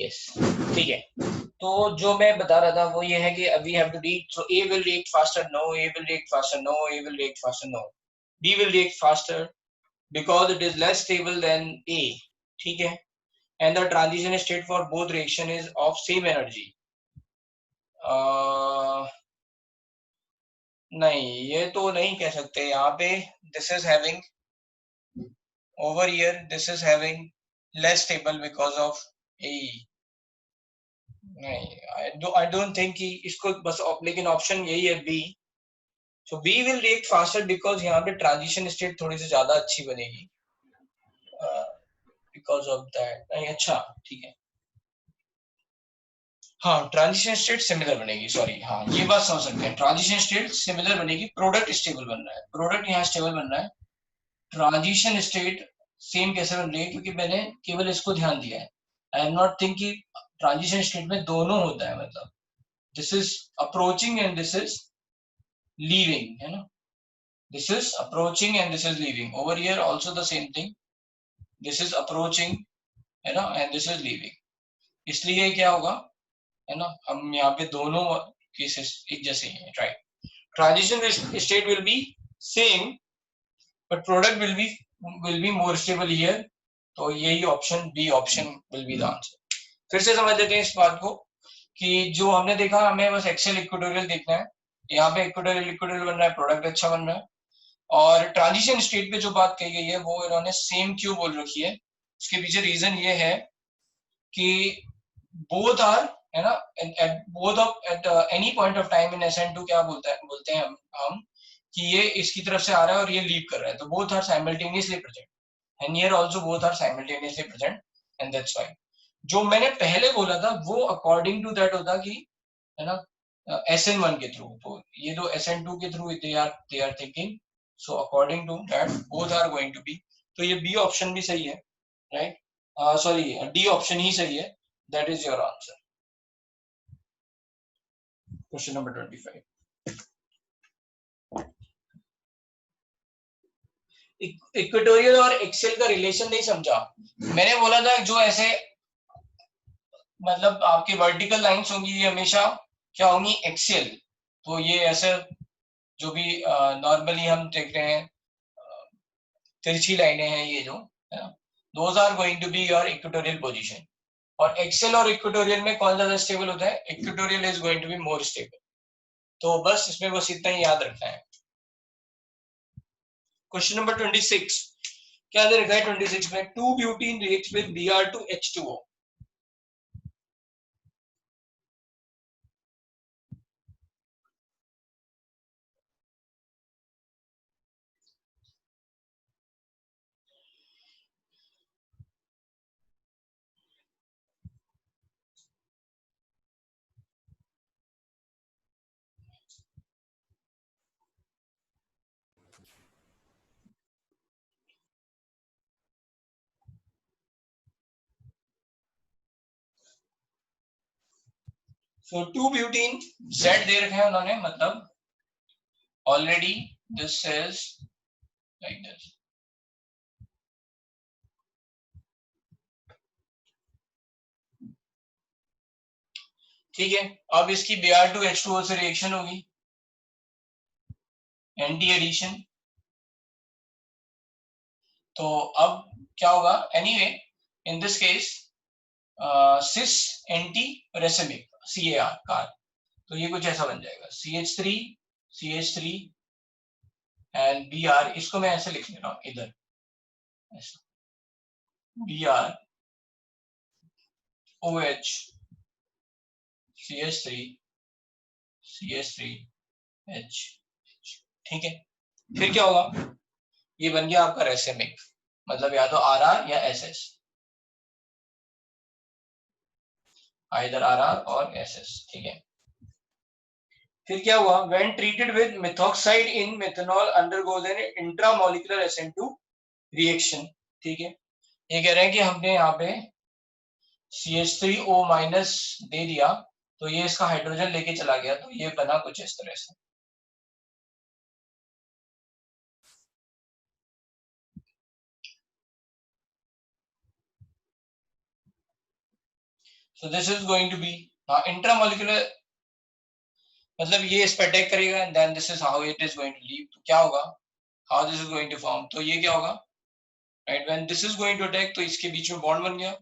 Yes, ठीक है। तो जो मैं बता रहा था वो ये है कि we have to read, so A will react faster, no, A will react faster, no, A will react faster, no, B will react faster because it is less stable than A, ठीक है, and the transition state for both reaction is of same energy. नहीं, ये तो नहीं कह सकते यहाँ पे, this is having over here, this is having less stable because of A. नहीं, I don't think कि इसको बस, लेकिन ऑप्शन यही है B. So B will react faster because यहाँ पे transition state थोड़ी सी ज्यादा अच्छी बनेगी because of that. नहीं, अच्छा, ठीक है, हाँ, ट्रांजिशन स्टेट सिमिलर बनेगी, सॉरी, हाँ, ये बात समझ सकते हैं, ट्रांजिशन स्टेट सिमिलर बनेगी, प्रोडक्ट स्टेबल बन रहा है, प्रोडक्ट यहाँ स्टेबल बन रहा है, ट्रांजिशन स्टेट सेम कैसे बन रही है, क्योंकि मैंने केवल इसको ध्यान दिया है, आई एम नॉट थिंक कि ट्रांजिशन स्टेट में दोनों होता है, मतलब this is approaching and this is leaving, है ना, this is approaching and this is leaving, over here also the same thing, this is approaching, है ना, एंड दिस इज लीविंग, इसलिए क्या होगा, है ना, हम यहाँ पे दोनों केसेस एक जैसे ही हैं, right, transition state will be same but product will be more stable here, तो यही option B option will be the answer. फिर से समझ लेते हैं इस बात को कि जो हमने देखा, हमें बस एक्सेल इक्वेटोरियल देखना है, यहाँ पे इक्वेटोरियल बन रहा है, प्रोडक्ट अच्छा बन रहा है, और ट्रांजिशन स्टेट पे जो बात कही गई है वो इन्होंने सेम क्यों बोल रखी है, इसके पीछे रीजन ये है कि बोथ आर, है ना, at both of at any point of time in SN2 क्या बोलते हैं हम कि ये इसकी तरफ से आ रहा है और ये लीव कर रहा है, तो both are simultaneously present, and here also both are simultaneously present, and that's why जो मैंने पहले बोला था वो अकॉर्डिंग टू दैट होता कि, है ना, SN1 के थ्रू, तो ये तो SN2 के through they are thinking, so according to that both are going to be, तो ये बी ऑप्शन भी सही है, राइट, सॉरी, डी ऑप्शन ही सही है, that is your answer. Question number 25, equatorial और एक्सेल का रिलेशन नहीं समझा, मैंने बोला था जो ऐसे, मतलब आपकी वर्टिकल लाइंस होंगी ये हमेशा क्या होंगी, एक्सेल, तो ये ऐसे जो भी नॉर्मली हम देख रहे हैं तिरछी लाइनें हैं ये जो, है ना, those are going to be your equatorial position, और एक्सेल और इक्वेटोरियल में कौन ज्यादा स्टेबल होता है, equatorial is going to be more stable, तो बस इसमें बस इतना ही याद रखना है। क्वेश्चन नंबर 26 क्या दे रखा है, 26 में 2 butene reacts with Br2H2O, so 2 butene Z दे रखे हैं उन्होंने, मतलब already this is like this, ठीक है, अब इसकी Br2H2O से रिएक्शन होगी, एंटी एडिशन, तो अब क्या होगा, anyway in this case cis anti racemic CAR car, तो ये कुछ ऐसा बन जाएगा CH3 एंड Br, इसको मैं ऐसे लिख ले रहा हूं इधर, ऐसा BrOH CH3 ठीक है, फिर क्या होगा, ये बन गया आपका रेसिमिक, मतलब या तो RR या SS, आइदर RR और SS, ठीक है, फिर क्या हुआ, when treated with methoxide in methanol undergoes an intramolecular SN2 reaction, ठीक है, ये कह रहे हैं कि हमने यहाँ पे CH3O- दे दिया, तो ये इसका हाइड्रोजन लेके चला गया, तो ये बना कुछ इस तरह से, so this is going to be intramolecular, मतलब ये इस पर अटैक करेगा and then this is how it is going to leave. तो क्या होगा, how this is going to form, तो ये क्या होगा, right, when this is going to attack तो इसके बीच में बॉन्ड बन गया।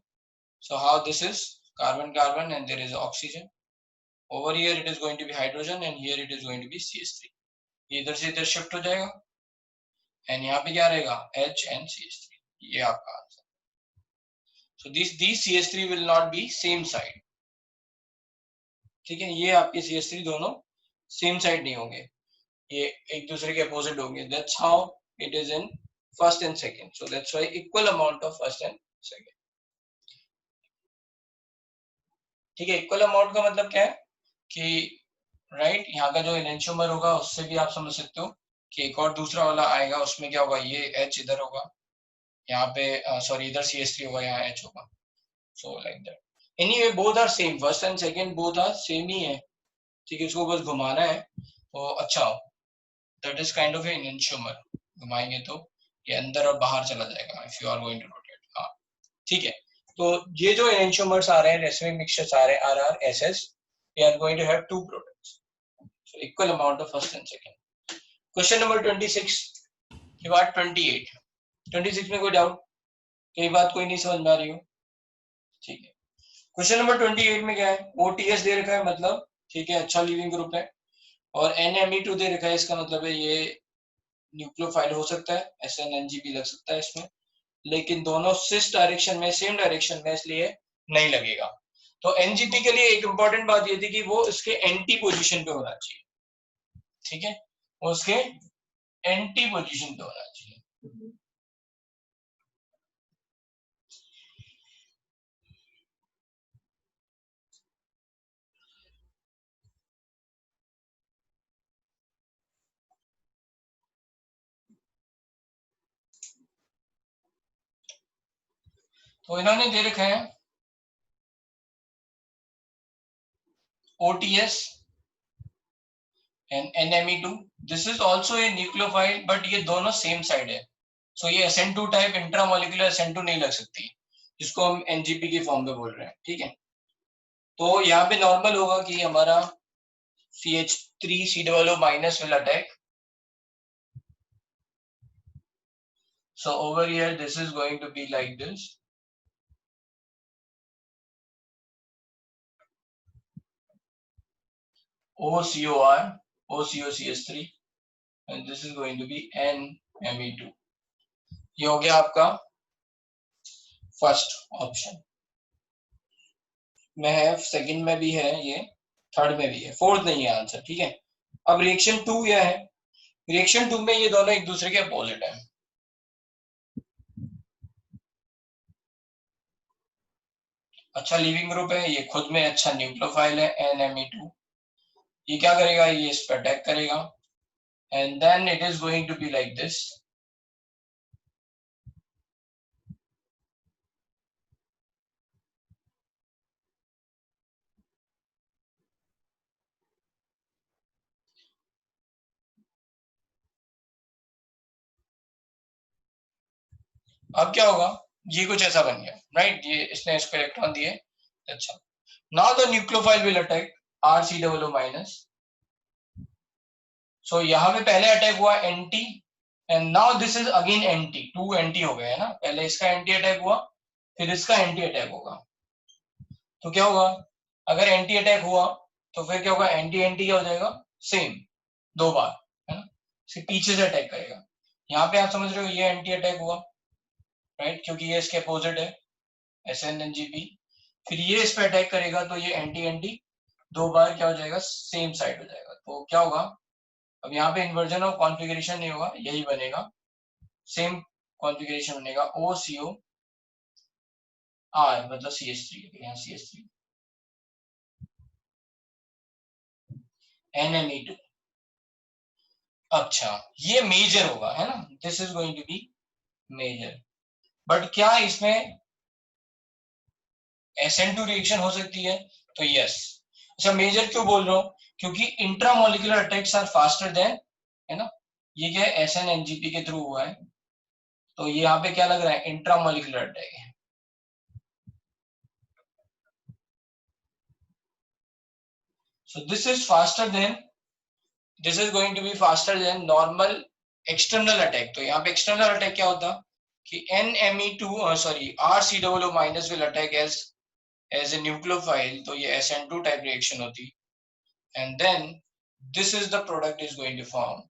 So how this is carbon carbon and there is oxygen, over here it is going to B hydrogen and here it is going to be CH3। ये इधर से इधर शिफ्ट हो जाएगा एंड यहाँ पे क्या रहेगा, H and CH3, ये आपका answer. So these CH3 will not be same side, ठीक है, ये आपके CH3 दोनों सेम साइड नहीं होंगे, ये एक दूसरे के अपोजिट होंगे। That's how it is in first and second, so that's why equal amount of first and second, ठीक है। इक्वल अमाउंट का मतलब क्या है कि राइट, यहाँ का जो एनेंशियोमर होगा उससे भी आप समझ सकते हो कि एक और दूसरा वाला आएगा, उसमें क्या होगा, ये H इधर होगा, यहाँ पे सॉरी इधर CH3 होगा, यहाँ H होगा, so like that. Anyway both are same, first and second both are same ही है, ठीक है, इसको बस घुमाना है तो अच्छा हो। That is kind of an enantiomer, घुमाएंगे तो ये अंदर और बाहर चला जाएगा if you are going to rotate, हाँ ठीक है। तो ये जो एनेंशियोमर्स आ रहे हैं, रेसिमिक मिक्सचर्स आ रहे हैं RR SS, they are going to have two products, so equal amount of first and second। Question number 26 के बाद 28, 26 में कोई डाउट, कई बात कोई नहीं समझ में आ रही हो, ठीक है। क्वेश्चन नंबर 28 में क्या है, OTS दे रखा है, मतलब ठीक है अच्छा लीविंग ग्रुप है, और NME2 दे रखा है, इसका मतलब है ये न्यूक्लियोफाइल हो सकता है, SNNG भी लग सकता है इसमें, लेकिन दोनों सिस डायरेक्शन में, सेम डायरेक्शन में, इसलिए नहीं लगेगा। तो NGP के लिए एक इंपॉर्टेंट बात ये थी कि वो इसके एंटी पोजीशन पे होना चाहिए, ठीक है, वो उसके एंटी पोजीशन पे होना चाहिए। तो इन्होंने दे रखे हैं OTS and NME2, this is also a nucleophile, but ये दोनों सेम साइड है, सो ये SN2 टाइप इंट्रामोलिकुलर SN2 नहीं लग सकती, जिसको हम NGP के फॉर्म में बोल रहे हैं, ठीक है। तो यहाँ पे नॉर्मल होगा कि हमारा CH3COO minus will attack, so over here this is going to be like this, OCOR, OCOCH3, and this is going to be NME2। ये हो गया आपका फर्स्ट ऑप्शन में है, सेकंड में भी है ये, थर्ड में भी है, फोर्थ नहीं है आंसर, ठीक है। अब रिएक्शन 2 क्या है, रिएक्शन 2 में ये दोनों एक दूसरे के अपोजिट है, अच्छा लीविंग ग्रुप है, ये खुद में अच्छा न्यूक्लियोफाइल है NME2, ये क्या करेगा, ये इस पर अटैक करेगा and then it is going to be like this, अब क्या होगा, ये कुछ ऐसा बन गया, राइट, ये इसने इसको इलेक्ट्रॉन दिए, अच्छा, now the nucleophile will attack RCOO minus, so यहाँ पे पहले अटैक हुआ anti and now this is again anti, two anti हो गए है ना, पहले इसका एंटी अटैक हुआ फिर इसका एंटी अटैक होगा, तो क्या होगा, अगर एंटी अटैक हुआ तो फिर क्या होगा, एंटी एंटी क्या हो जाएगा, सेम, दो बार, है ना, इसके पीछे से अटैक करेगा। यहाँ पे आप समझ रहे हो ये एंटी अटैक हुआ, राइट, क्योंकि ये इसके अपोजिट है SNNGP, फिर ये इस पे अटैक करेगा तो ये एंटी एंटी दो बार क्या हो जाएगा, सेम साइड हो जाएगा, तो क्या होगा, अब यहाँ पे इन्वर्जन ऑफ कॉन्फ़िगरेशन नहीं होगा, यही बनेगा, सेम कॉन्फ़िगरेशन बनेगा, OCO R मतलब CH3, यहाँ CH3 NME2, अच्छा ये मेजर होगा, है ना, this is going to be major, but क्या इसमें SN2 रिएक्शन हो सकती है, तो यस। अच्छा मेजर क्यों बोल रहा हूँ, क्योंकि intramolecular attacks are faster than, है ना, ये क्या है SNNGP के थ्रू हुआ है, तो ये यहाँ पे क्या लग रहा है, इंट्रामोलिकुलर अटैक है, So this is faster than, this is going to be faster than normal external attack. तो यहाँ पे external attack क्या होता कि NMe2 sorry RCOO minus will attack as a nucleophile, तो ये SN2 type reaction होती, and then this is the product is going to form.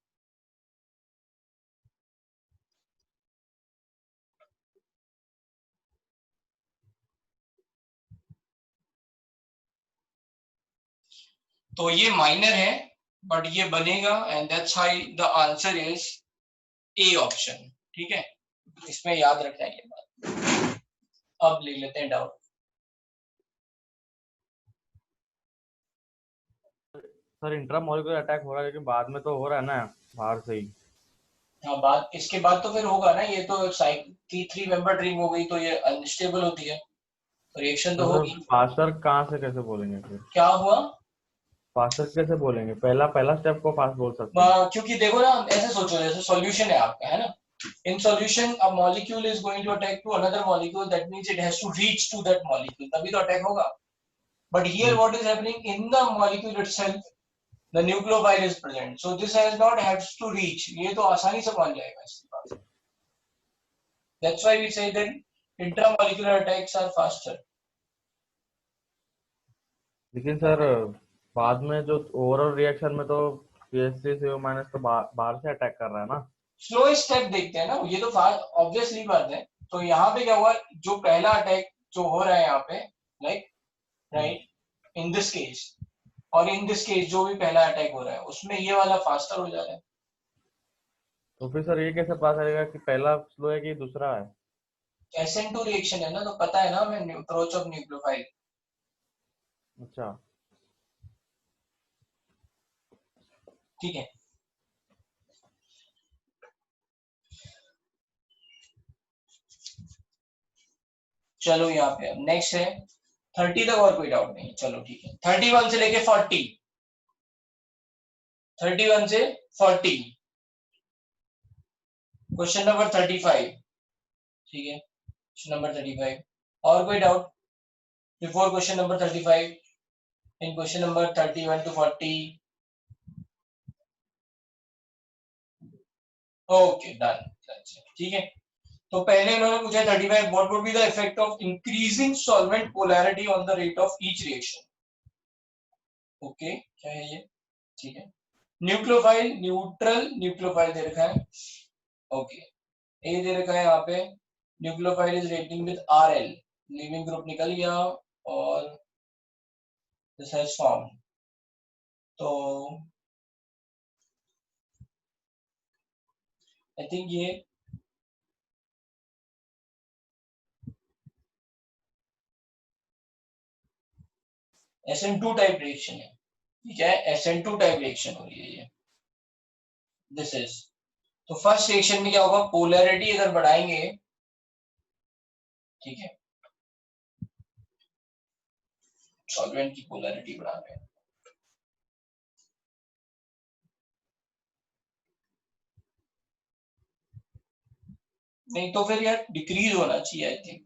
तो ये माइनर है बट ये बनेगा, and that's high the answer is A option. ठीक है, इसमें याद रखना है ये बात. अब ले लेते हैं डाउट. सर इंट्रामोलिकुलर अटैक हो रहा है लेकिन बाद में तो हो रहा है ना बाहर से ही. हाँ, बात इसके बाद तो फिर होगा ना, ये तो थ्री मेंबर रिंग हो गई तो ये अनस्टेबल होती है, रिएक्शन तो होगी. फास्टर कहाँ से कैसे बोलेंगे फिर? क्या हुआ? फास्टर कैसे बोलेंगे? पहला स्टेप को फास्ट बोल सकते हैं. क्योंकि देखो ना, ऐसे सोचो जैसे सॉल्यूशन है आपका, है ना. In solution, a molecule is going to attack to another molecule. That means it has to reach to that molecule. तभी तो अटैक होगा. But here, what is happening in the molecule itself? The nucleophile is present. So this has not has to reach. ये तो आसानी से पहुंच जाएगा इसके पास. That's why we say that intramolecular attacks are faster. लेकिन सर बाद में जो ओवरऑल रिएक्शन में तो CH3CO- तो बाहर से अटैक कर रहा है ना. स्लो स्टेप देखते हैं ना, ये तो ऑब्वियसली बात है. तो यहाँ पे क्या हुआ, जो पहला अटैक जो हो रहा है यहाँ पे, like right in this case और इन दिस केस, जो भी पहला अटैक हो रहा है उसमें ये वाला फास्टर हो जा रहा है. तो फिर सर ये कैसे पता चलेगा कि पहला स्लो है कि दूसरा है? SN2 रिएक्शन है ना, तो पता है ना हमें अप्रोच ऑफ न्यूक्लियोफाइल. अच्छा, ठीक है. चलो यहाँ पे नेक्स्ट है 30 तक, और कोई डाउट नहीं. चलो ठीक है, 31 से लेके 40, 31 से 40, क्वेश्चन नंबर 35. ठीक है, क्वेश्चन नंबर 35. और कोई doubt before question number 35 in question number 31 to 40? Okay done. ठीक है, तो पहले इन्होंने पूछा 35, what would be the effect of increasing solvent polarity on the rate of each reaction. Okay, क्या है ये? ठीक है, न्यूक्लियोफाइल न्यूट्रल न्यूक्लियोफाइल दे रखा है. ओके, ए दे रखा है यहाँ पे, nucleophile is rating with RL, leaving group निकल गया और दिस हैज फॉर्म. तो आई थिंक ये SN2 टाइप रिएक्शन है. ठीक है, SN2 टाइप रिएक्शन हो रही है ये. दिस इज, तो फर्स्ट रिएक्शन में क्या होगा, पोलैरिटी अगर बढ़ाएंगे, ठीक है, सॉल्वेंट की पोलैरिटी बढ़ा रहे हैं, नहीं तो फिर यार डिक्रीज होना चाहिए. I think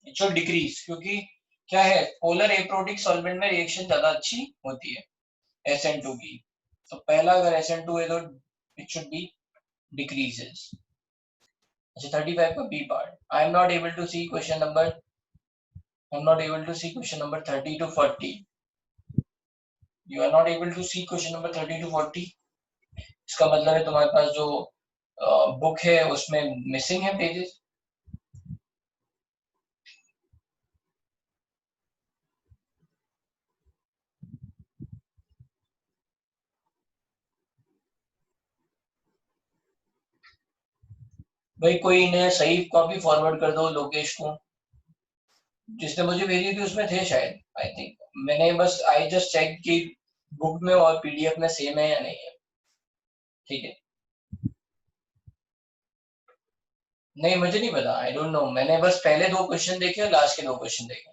it should decrease, क्योंकि क्या है, पोलर एप्रोटिक सॉल्वेंट में रिएक्शन ज्यादा अच्छी होती है SN2 की. तो पहला अगर SN2 है तो इट शुड बी डिक्रीजेस. अच्छा, 35 का B part. I am not able to see question number, I am not able to see question number 30 to 40. You are not able to see question number 30 to 40. इसका मतलब है तुम्हारे पास जो book है उसमें missing है पेजेस. भाई कोई इन्हें सही कॉपी फॉरवर्ड कर दो लोकेश को, जिसने मुझे भेजी थी उसमें थे शायद. आई थिंक मैंने बस आई जस्ट चेक कि बुक में और PDF में सेम है या नहीं है. ठीक है, नहीं मुझे नहीं पता, आई डोंट नो. मैंने बस पहले 2 क्वेश्चन देखे और लास्ट के 2 क्वेश्चन देखे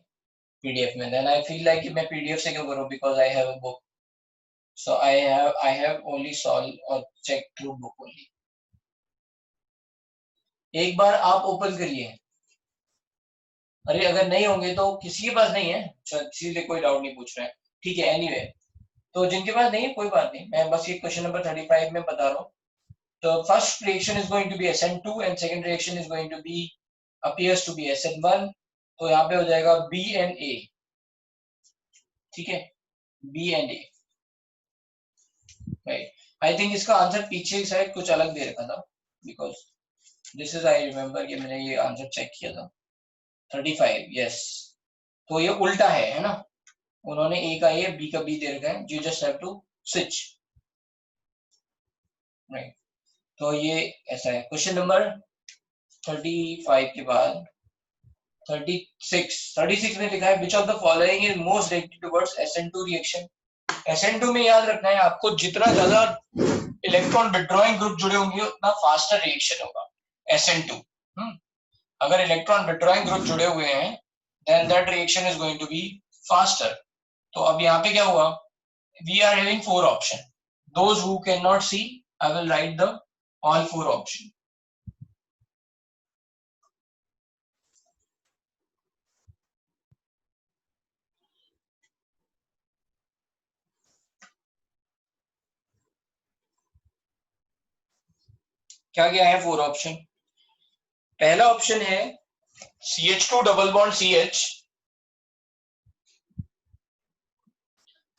PDF में. देन आई फील लाइक कि मैं PDF से क्यों करूं, because I have a book. So I have only solve और चेक थ्रू बुक ओनली. एक बार आप ओपन करिए. अरे अगर नहीं होंगे तो किसी के पास नहीं है, किसी से कोई डाउट नहीं पूछ रहे हैं. ठीक है, एनीवे तो जिनके पास नहीं है कोई बात नहीं, मैं बस ये क्वेश्चन नंबर 35 में बता रहा हूँ. तो first reaction is going to be SN2 and second reaction is going to be appears to be SN1. तो यहाँ पे हो जाएगा B and A. ठीक है, B and A. Right. I think इसका आंसर पीछे शायद कुछ अलग दे रखा था, because this is, I remember कि मैंने ये आंसर चेक किया था. 35, यस. तो ये उल्टा है ना. उन्होंने A का A B का B दे रखा है. You just have to switch. Right. तो ये ऐसा है. क्वेश्चन नंबर 35 के बाद 36 में लिखा है which of the following is most directed towards SN2 reaction. SN2 में याद रखना है आपको, जितना ज्यादा इलेक्ट्रॉन विड्रॉइंग ग्रुप जुड़े होंगे उतना फास्टर रिएक्शन होगा SN2. अगर इलेक्ट्रॉन विड्रॉइंग ग्रुप जुड़े हुए हैं then that reaction is going to be faster. तो अब यहाँ पे क्या हुआ, we are having 4 option. Those who can not see, I will write the all 4 option. क्या क्या है 4 ऑप्शन. पहला ऑप्शन है CH2 double bond CH,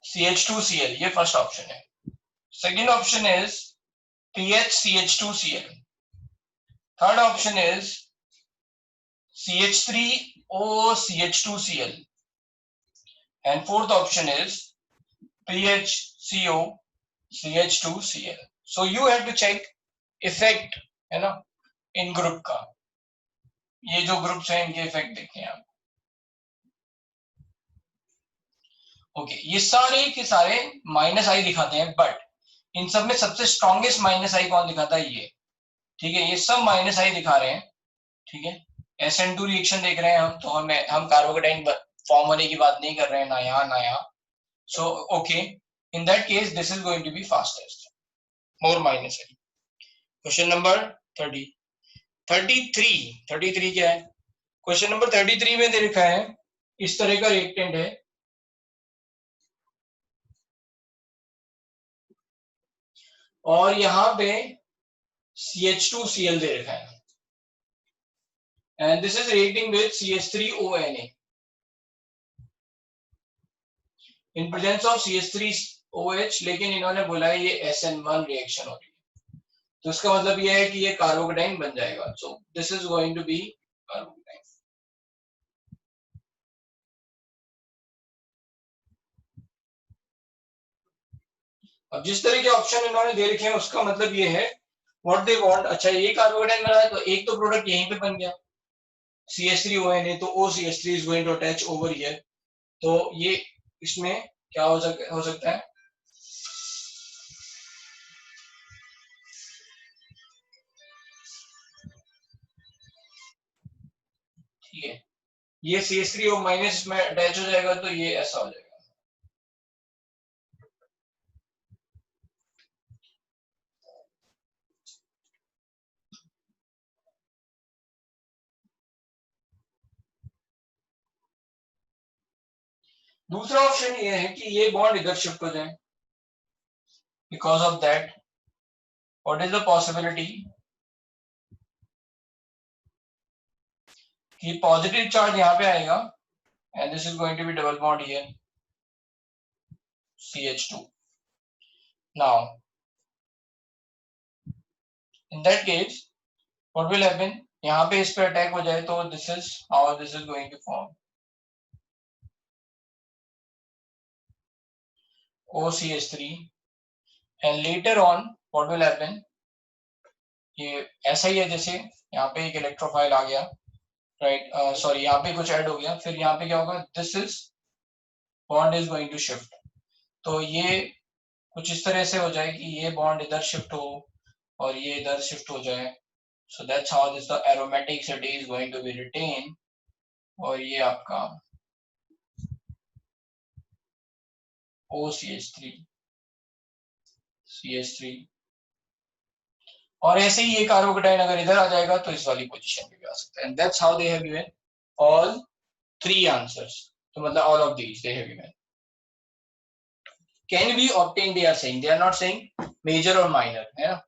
CH2Cl, ये फर्स्ट ऑप्शन है. Second option is PHCH2Cl. Third option is CH3OCH2Cl. And fourth option is PHCOCH2Cl. So you have to check effect, है ना, इन group का. ये जो ग्रुप्स हैं इनके इफेक्ट देखें आप. ओके, ये सारे के सारे -I दिखाते हैं, बट इन सब में सबसे स्ट्रॉन्गेस्ट -I कौन दिखाता है, ये. ठीक है, ये सब -I दिखा रहे हैं. ठीक है, SN2 रिएक्शन देख रहे हैं हम, तो हम कार्बोकेटाइन फॉर्म होने की बात नहीं कर रहे हैं, ना यहाँ ना यहाँ. So okay, in that case this is going to be fastest, more -I. Question number 33 क्या है. क्वेश्चन नंबर 33 में दे रखा है इस तरह का रिएक्टेंट है, और यहाँ पे CH2Cl दे रखा है, and this is reacting with CH3ONA. in presence of CH3OH, लेकिन इन्होंने बोला है ये SN1 रिएक्शन हो रही है, तो इसका मतलब ये है कि ये कार्बोकेटाइन बन जाएगा. So this is going to be carbocation. अब जिस तरह के ऑप्शन इन्होंने दे रखे हैं उसका मतलब ये है व्हाट दे वांट. अच्छा, ये कार्बोकेटाइन बना है तो एक तो प्रोडक्ट यहीं पे बन गया CH3ONA, तो OCH3 is going to attach over here. तो ये इसमें क्या हो सकता है, ठीक है, ये CH3O माइनस में अटैच हो जाएगा, तो ये ऐसा हो जाएगा. दूसरा ऑप्शन ये है कि ये बॉन्ड इधर शिफ्ट हो जाए. Because of that what is the possibility कि पॉजिटिव चार्ज यहाँ पे आएगा and this is going to be double bond here CH2. Now in that case what will happen, यहाँ पे इस पे अटैक हो जाए तो this is how this is going to form OCH3, and later on what will happen, ये ऐसा ही है जैसे यहाँ पे एक इलेक्ट्रोफाइल आ गया, राइट, सॉरी यहाँ पे कुछ ऐड हो गया, फिर यहाँ पे क्या होगा, this is bond is going to shift. तो ये कुछ इस तरह से हो जाए कि ये बॉन्ड इधर शिफ्ट हो और ये इधर शिफ्ट हो जाए. So that's how this the aromaticity is going to be retain. और ये आपका OCH3 CH3, और ऐसे ही ये कार्बोकेटाइन अगर इधर आ जाएगा तो इस वाली पोजीशन पे भी आ सकता है. And that's how they have given all 3 answers. तो मतलब all of these they have given. Can be obtain they are not saying major और माइनर, है ना।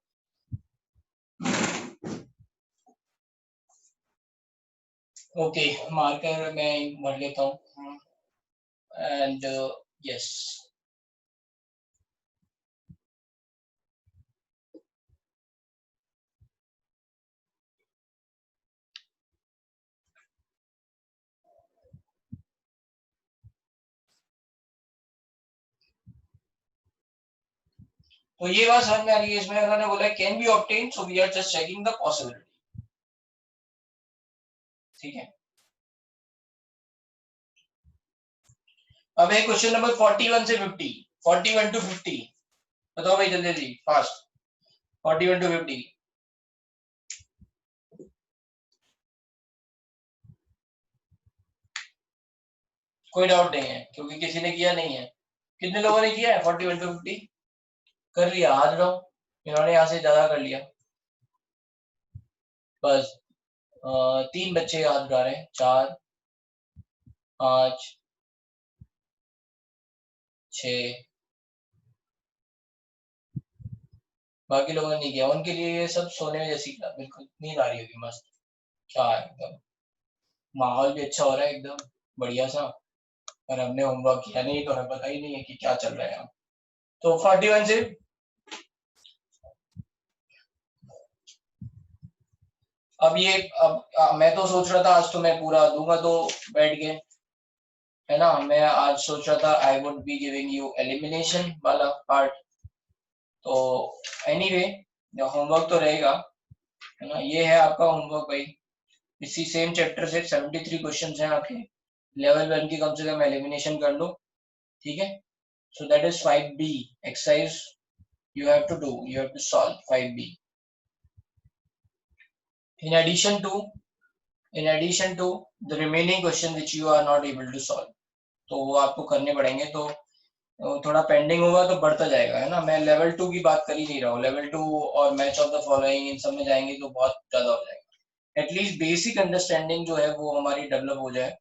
ओके, मार्कर मैं भर लेता हूँ एंड यस। तो ये बात समझ में आ रही है इसमें, उन्होंने बोला can be obtain, so we are just checking the possibility, ठीक है। अब है क्वेश्चन नंबर 41 से 50, 41 टू 50, बताओ भाई जल्दी जल्दी फास्ट, 41 टू 50। कोई डाउट नहीं है क्योंकि किसी ने किया नहीं है। कितने लोगों ने किया है 41 टू 50? कर लिया, हाथ उठाओ। इन्होंने यहाँ से ज्यादा कर लिया, बस 3 बच्चे हाथ उठा रहे हैं, 4 5 6, बाकी लोगों ने नहीं किया। उनके लिए ये सब सोने में जैसी बिल्कुल नींद आ रही होगी मस्त, क्या है एकदम, माहौल भी अच्छा हो रहा है एकदम बढ़िया सा। और हमने होमवर्क किया नहीं तो हमें पता ही नहीं है कि क्या चल रहा है यहाँ। तो 41 से अब ये मैं तो सोच रहा था आज तो मैं पूरा दूंगा तो बैठ के, है ना। मैं आज सोच रहा था I would be giving you elimination वाला पार्ट। तो एनीवे होमवर्क तो रहेगा, है ना। ये है आपका होमवर्क भाई, इसी सेम चैप्टर से 73 क्वेश्चन हैं आपके, लेवल 1 की कम से कम एलिमिनेशन कर लो, ठीक है। सो that is 5B exercise, you have to do, you have to solve 5B. in addition to in addition to the remaining question which you are not able to solve, तो वो आपको करने पड़ेंगे। तो थोड़ा पेंडिंग होगा तो बढ़ता जाएगा, है ना। मैं लेवल 2 की बात कर ही नहीं रहा हूँ, लेवल 2 और match of the following in सब में जाएंगे तो बहुत ज्यादा हो जाएगा। एटलीस्ट बेसिक अंडरस्टैंडिंग जो है वो हमारी डेवलप हो जाए।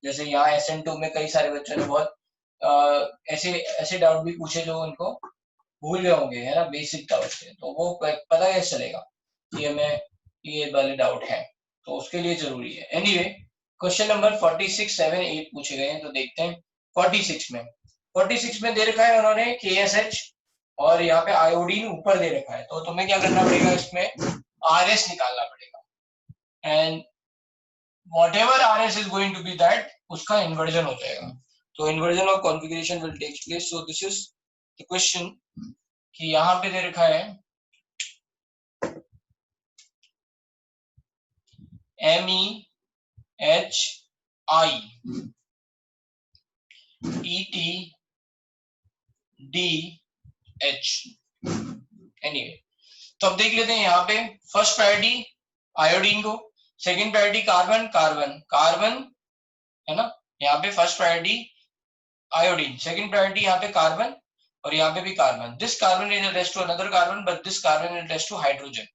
जैसे यहाँ SN2 में कई सारे बच्चों ने बहुत ऐसे ऐसे डाउट भी पूछे जो उनको भूल गए होंगे, है ना, बेसिक डाउट से। तो वो पता कैसे चलेगा कि हमें ये वाले डाउट है, तो उसके लिए जरूरी है। एनीवे क्वेश्चन नंबर 46 7 8 पूछे गए हैं, तो देखते हैं 46 में दे रखा है उन्होंने KSH और यहाँ पे आयोडीन ऊपर दे रखा है। तो तुम्हें क्या करना पड़ेगा, इसमें RS निकालना पड़ेगा and whatever RS is going to be that उसका इन्वर्जन हो जाएगा। तो inversion of configuration will take place. So this is the question कि यहाँ पे दे रखा है MEHIETDH। एनीवे तो अब देख लेते हैं यहाँ पे फर्स्ट प्रायोरिटी आयोडीन को, second priority carbon carbon carbon, है ना। यहाँ पे first priority iodine, second priority यहाँ पे कार्बन और यहाँ पे भी carbon. This carbon is attached to another carbon but this carbon is attached to hydrogen.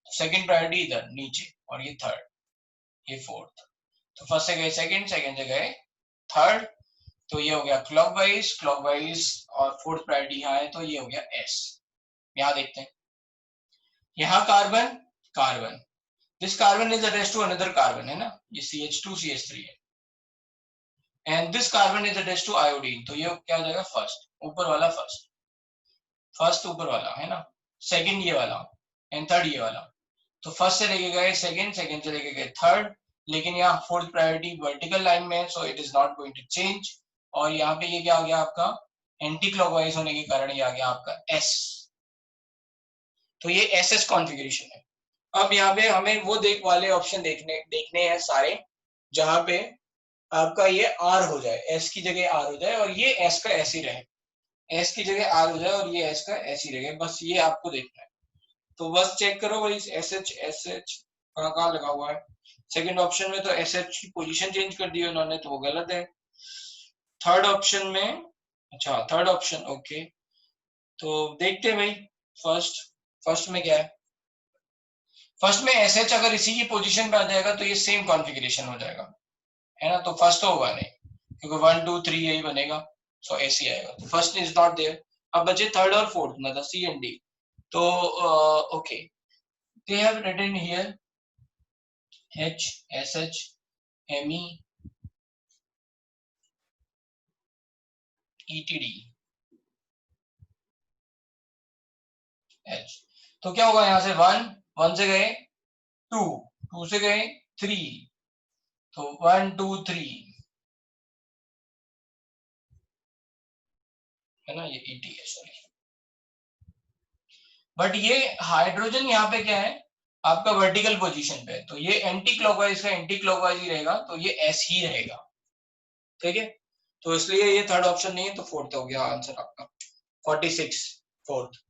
Second priority इधर नीचे और ये थर्ड, ये फोर्थ। तो फर्स्ट से गए सेकंड, सेकंड से गए थर्ड, तो ये हो गया क्लॉकवाइज और फोर्थ प्रायोरिटी यहाँ है तो ये हो गया S। यहाँ देखते हैं, यहाँ carbon carbon, this carbon is attached to another carbon, है ना, ये CH2 CH3 है and this carbon is attached to iodine. तो ये क्या हो जाएगा, फर्स्ट ऊपर वाला, फर्स्ट ऊपर वाला, है ना, सेकंड ये वाला एंड थर्ड ये वाला। तो फर्स्ट से लेके गए सेकंड, सेकंड से लेके गए थर्ड, लेकिन यहाँ फोर्थ प्रायोरिटी वर्टिकल लाइन में है so it is not going to change. और यहाँ पे ये क्या आ गया आपका, एंटी क्लॉकवाइज होने के कारण ये आ गया आपका S। तो ये SS कॉन्फ़िगरेशन है। अब यहाँ पे हमें वो वाले ऑप्शन देखने हैं सारे जहां पे आपका ये R हो जाए, S की जगह R हो जाए और ये S का S ही रहे, S की जगह R हो जाए और ये S का S ही रहे, बस ये आपको देखना है। तो बस चेक करो भाई SH कहाँ लगा हुआ है। सेकंड ऑप्शन में तो SH की पोजीशन चेंज कर दी उन्होंने, तो वो गलत है। थर्ड ऑप्शन में, अच्छा थर्ड ऑप्शन ओके, तो देखते हैं भाई फर्स्ट में क्या है। फर्स्ट में SH अगर इसी की पोजीशन पे आ जाएगा तो ये सेम कॉन्फ़िगरेशन हो जाएगा, है ना। तो फर्स्ट तो होगा नहीं क्योंकि 1 2 3 यही बनेगा, सो ऐसे आएगा। तो फर्स्ट इज नॉट देयर। अब बचे थर्ड और फोर्थ, मतलब सी एंड डी। तो okay, they have written here H S H M E E T D H. तो क्या होगा, यहां से वन, वन से गए टू, टू से गए थ्री, तो वन टू थ्री है ना, ये ई टी है, सॉरी। बट ये हाइड्रोजन यहाँ पे क्या है, आपका वर्टिकल पोजीशन पे है, तो ये एंटी क्लॉकवाइज का एंटी क्लॉकवाइज ही रहेगा, तो ये एस ही रहेगा। ठीक है, तो इसलिए ये थर्ड ऑप्शन नहीं है, तो फोर्थ हो गया आंसर आपका 46, फोर्थ।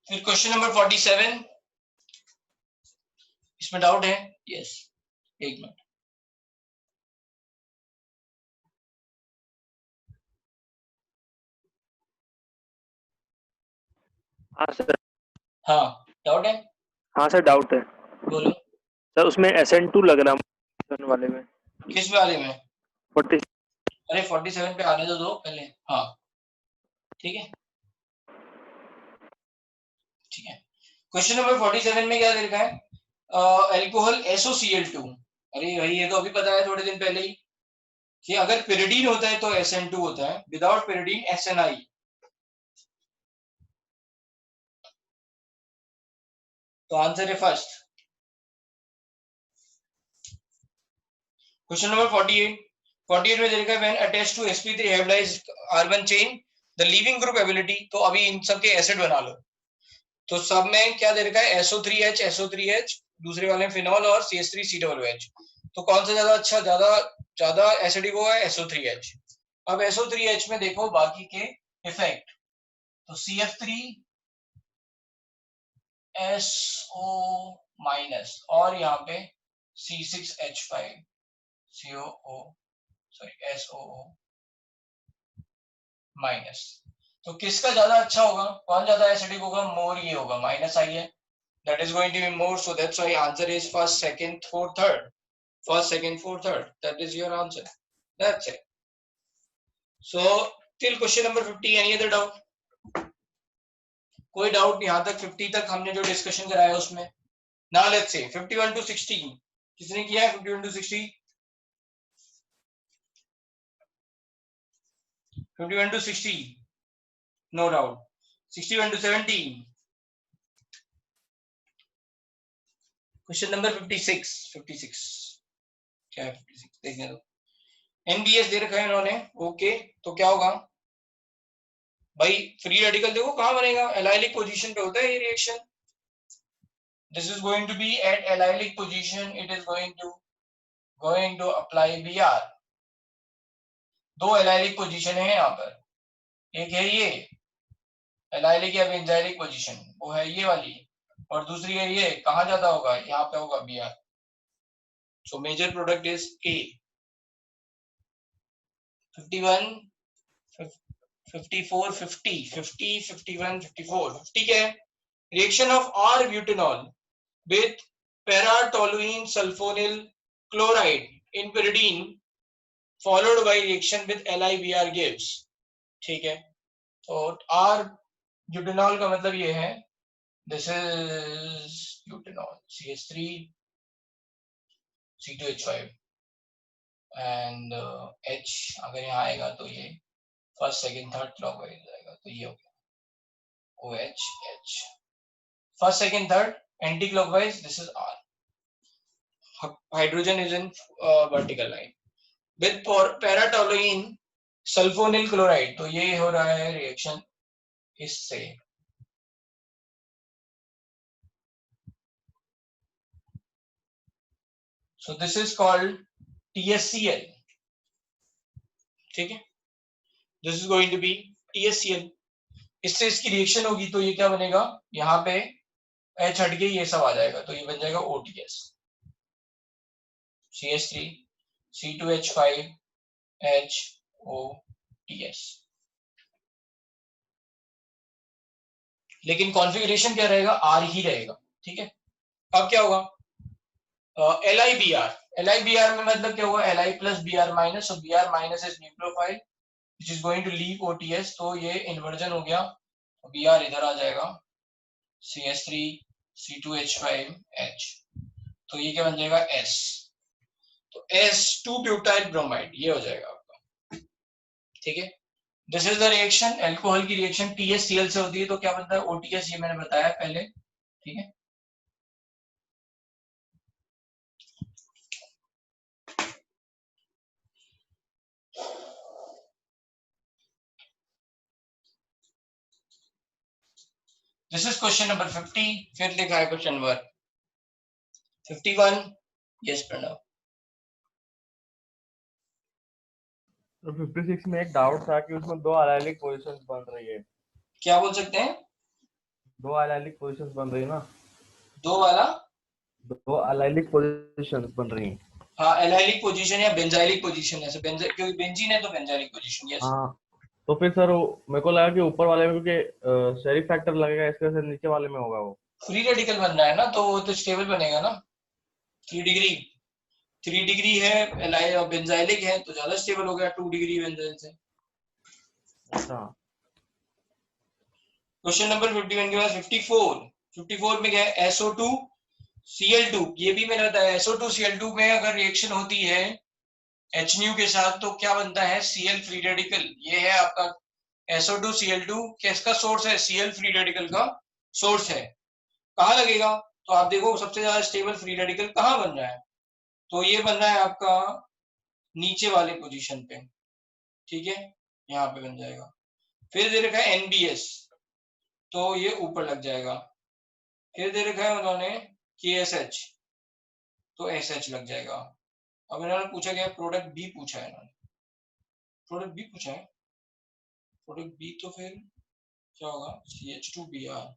फिर क्वेश्चन नंबर 47, इसमें डाउट है? यस, एक मिनट। हाँ सर। हाँ, डाउट है, हाँ सर, डाउट है बोलो। सर। उसमें SN2 लग रहा वाले में। किस वाले में? 40। अरे 47 पे आने तो दो पहले। हाँ ठीक है, ठीक है। क्वेश्चन नंबर 47 में क्या लिखा है, एल्कोहल SOCl2। अरे भाई ये तो अभी पता है थोड़े दिन पहले ही, कि अगर पिरिडीन होता है तो SN2 होता है, विदाउट पिरिडीन SNI। तो आंसर है फर्स्ट। क्वेश्चन नंबर 48, 48 में देखा है when attached to sp3 hybridized carbon chain the leaving group ability. तो अभी इन सब के एसिड बना लो। तो सब में क्या दे रखा है, SO3H SO3H, दूसरे वाले में फिनॉल और CH3COOH। तो कौन सा ज्यादा अच्छा, ज्यादा ज्यादा एसिडिक होगा, SO3H। अब SO3H में देखो बाकी के इफेक्ट, तो CF3SO माइनस और यहाँ पे C6H5 COO sorry SOO minus. तो किसका ज्यादा अच्छा होगा, कौन ज्यादा एसिडिक होगा, मोर ये होगा, माइनस आई है, that is going to be more, so that's why answer is first second fourth third, first second fourth third, that is your answer, that's it. So till question number 50 any other doubt? कोई doubt नहीं, यहां तक 50 तक हमने जो discussion कराया उसमें। now let's say 51 to 60 किसने किया है, 51 to 60, 51 to 60 no doubt, 61 to 70, question number 56, 56 क्या है, 56 देखने दो। NBS दे रखा है इन्होंने, ओके, तो क्या होगा भाई, फ्री रेडिकल देखो कहां बनेगा, एलाइलिक पोजीशन पे होता है ये reaction. This is going to be at allylic position, it is going to apply Br। दो एलाइलिक पोजीशन है यहाँ पर, एक है ये एलाइलिक या बेंजाइलिक पोजीशन, वो है ये वाली, और दूसरी है ये, कहां जाता होगा, यहाँ पे होगा Br। So major product is A। 51 54 50 50 51 54 50 क्या है, reaction of R butanol with para-toluene sulfonyl chloride in pyridine followed by reaction with LiBr gives। ठीक है, तो R ब्यूटेनॉल का मतलब ये है, this is butanol CH3 C2H5 and H अगर यहाँ आएगा तो ये फर्स्ट सेकंड थर्ड क्लॉकवाइज जाएगा, तो ये हो गया OH H, first second third anti clockwise, this is R, hydrogen is in vertical line with para-toluene sulphonyl chloride. तो ये हो रहा है रिएक्शन इससे, so this is called TSCl, ठीक है, this is going to be TSCl। इससे इसकी रिएक्शन होगी तो ये क्या बनेगा, यहाँ पे H हट के ये सब आ जाएगा तो ये बन जाएगा OTS, CH3 C2H5 HOTS। लेकिन कॉन्फ़िगरेशन क्या रहेगा, R ही रहेगा। ठीक है, अब क्या होगा, LiBr में मतलब क्या होगा, Li प्लस Br माइनस, और Br minus is nucleophile which is going to leave OTS, तो ये इन्वर्जन हो गया, Br इधर आ जाएगा, CH3 C2H5H, तो ये क्या बन जाएगा S, तो S2 ब्यूटाइल ब्रोमाइड ये हो जाएगा आपका। ठीक है, this is the reaction, alcohol की रिएक्शन TSCl से होती है तो क्या बनता है OTS, ये मैंने बताया पहले। ठीक है, दिस इज क्वेश्चन नंबर 50। फिर लिखा है क्वेश्चन नंबर 51। यस प्रणव। तो 56 में एक डाउट था कि उसमें दो एलाइलिक पोजीशंस बन रही है। क्या बोल सकते हैं, दो एलाइलिक पोजीशंस बन रही है ना, दो वाला, दो एलाइलिक पोजीशंस बन रही हैं। हाँ एलाइलिक पोजीशन या बेंजाइलिक पोजीशन, ऐसे क्योंकि बेंजीन है तो बेंजाइलिक पोजीशन। यस, हाँ, तो फिर सर मेरे को लगा कि ऊपर वाले में क्योंकि शेरिफ फैक्टर लगेगा, इसके वजह से नीचे वाले में होगा वो। फ्री रेडिकल बनना है ना तो वो तो स्टेबल बनेगा ना, 3 डिग्री, 3 डिग्री है बेंजाइलिक है तो ज्यादा स्टेबल हो गया 2 डिग्री बेंजाइल से। अच्छा, क्वेश्चन नंबर 51 के बाद 54 में क्या है, SO2 Cl2, ये भी मैंने बताया SO2 Cl2 में अगर रिएक्शन होती है HNu के साथ तो क्या बनता है, Cl फ्री रेडिकल। ये है आपका SO2 Cl2, किसका सोर्स है, Cl फ्री रेडिकल का सोर्स है। कहाँ लगेगा, तो आप देखो सबसे ज्यादा स्टेबल फ्री रेडिकल कहाँ बन रहा है, तो ये बन रहा है आपका नीचे वाले पोजीशन पे। ठीक है, यहाँ पे बन जाएगा। फिर दे रखा है NBS, तो ये ऊपर लग जाएगा। फिर दे रखा है उन्होंने KSH, तो SH लग जाएगा। अब इन्होंने पूछा क्या, प्रोडक्ट बी पूछा है इन्होंने, प्रोडक्ट बी पूछा है, प्रोडक्ट बी तो फिर क्या होगा, CH2Br।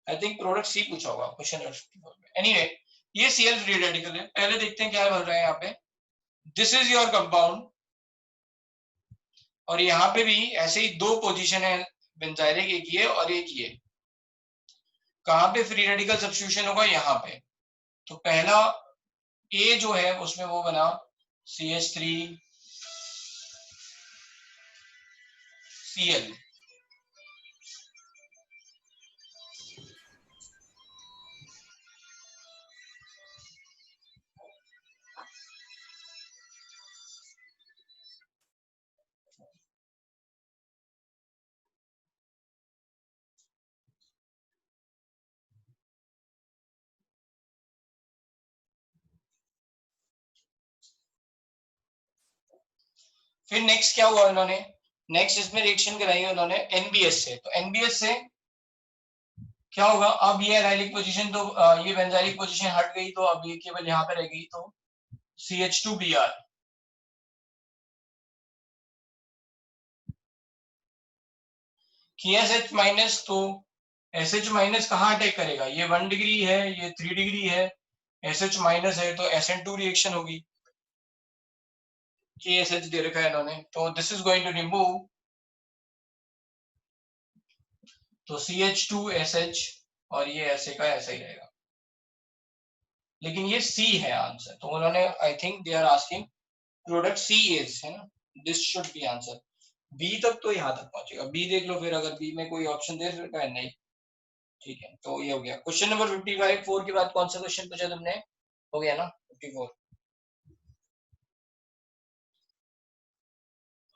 आई थिंक प्रोडक्ट सी पूछा होगा क्वेश्चन नंबर 54 में। एनीवे, ये Cl फ्री रेडिकल है। पहले देखते हैं क्या बोल रहा है यहाँ पे, दिस इज योर कंपाउंड, और यहाँ पे भी ऐसे ही दो पोजीशन है बेंजाइलिक, एक ये और एक ये। कहाँ पे फ्री रेडिकल सब्स्टिट्यूशन होगा, यहाँ पे। तो पहला ए जो है उसमें वो बना CH3Cl, फिर नेक्स्ट क्या हुआ इन्होंने, नेक्स्ट इसमें रिएक्शन कराई है उन्होंने NBS से, तो NBS से क्या होगा, अब ये एराइलिक पोजीशन तो ये बेंजाइलिक पोजीशन हट गई, तो अब ये केवल यहाँ पे रह गई, तो CH2Br। KSH माइनस, तो SH माइनस कहाँ अटैक करेगा, ये 1 डिग्री है, ये 3 डिग्री है, SH माइनस है तो SN2 रिएक्शन होगी। KSH दे रखा है इन्होंने, तो this is going to remove, तो CH2SH, और ये ऐसे का ऐसा ही रहेगा। लेकिन ये C है आंसर, तो उन्होंने I think they are asking product C is, है ना, this should be answer. B तक तो यहाँ तक पहुंचेगा, बी देख लो फिर, अगर बी में कोई ऑप्शन दे रखा है नहीं। ठीक है, तो ये हो गया क्वेश्चन नंबर 55। 4 के बाद कौन सा क्वेश्चन पूछा तुमने, हो गया ना 54।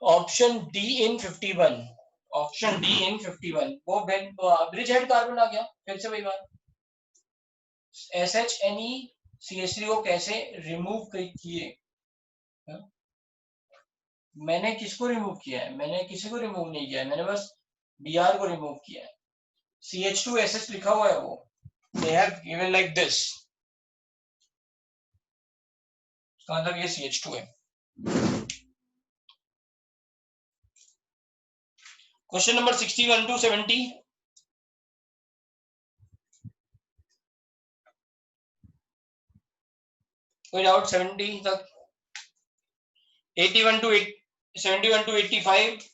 ऑप्शन डी इन 51, ऑप्शन डी इन 51 वो ब्रिज हेड कार्बन आ गया, फिर से वही बात, SHNE CH3 को कैसे रिमूव किए। मैंने किसको रिमूव किया है, मैंने किसी को रिमूव नहीं किया है, मैंने बस Br को रिमूव किया है। CH2SH लिखा हुआ है वो, they have given like this, मतलब ये CH2 है। क्वेश्चन नंबर 61 to 70, कोई डाउट? 70 तक, 81 to 71 to 85,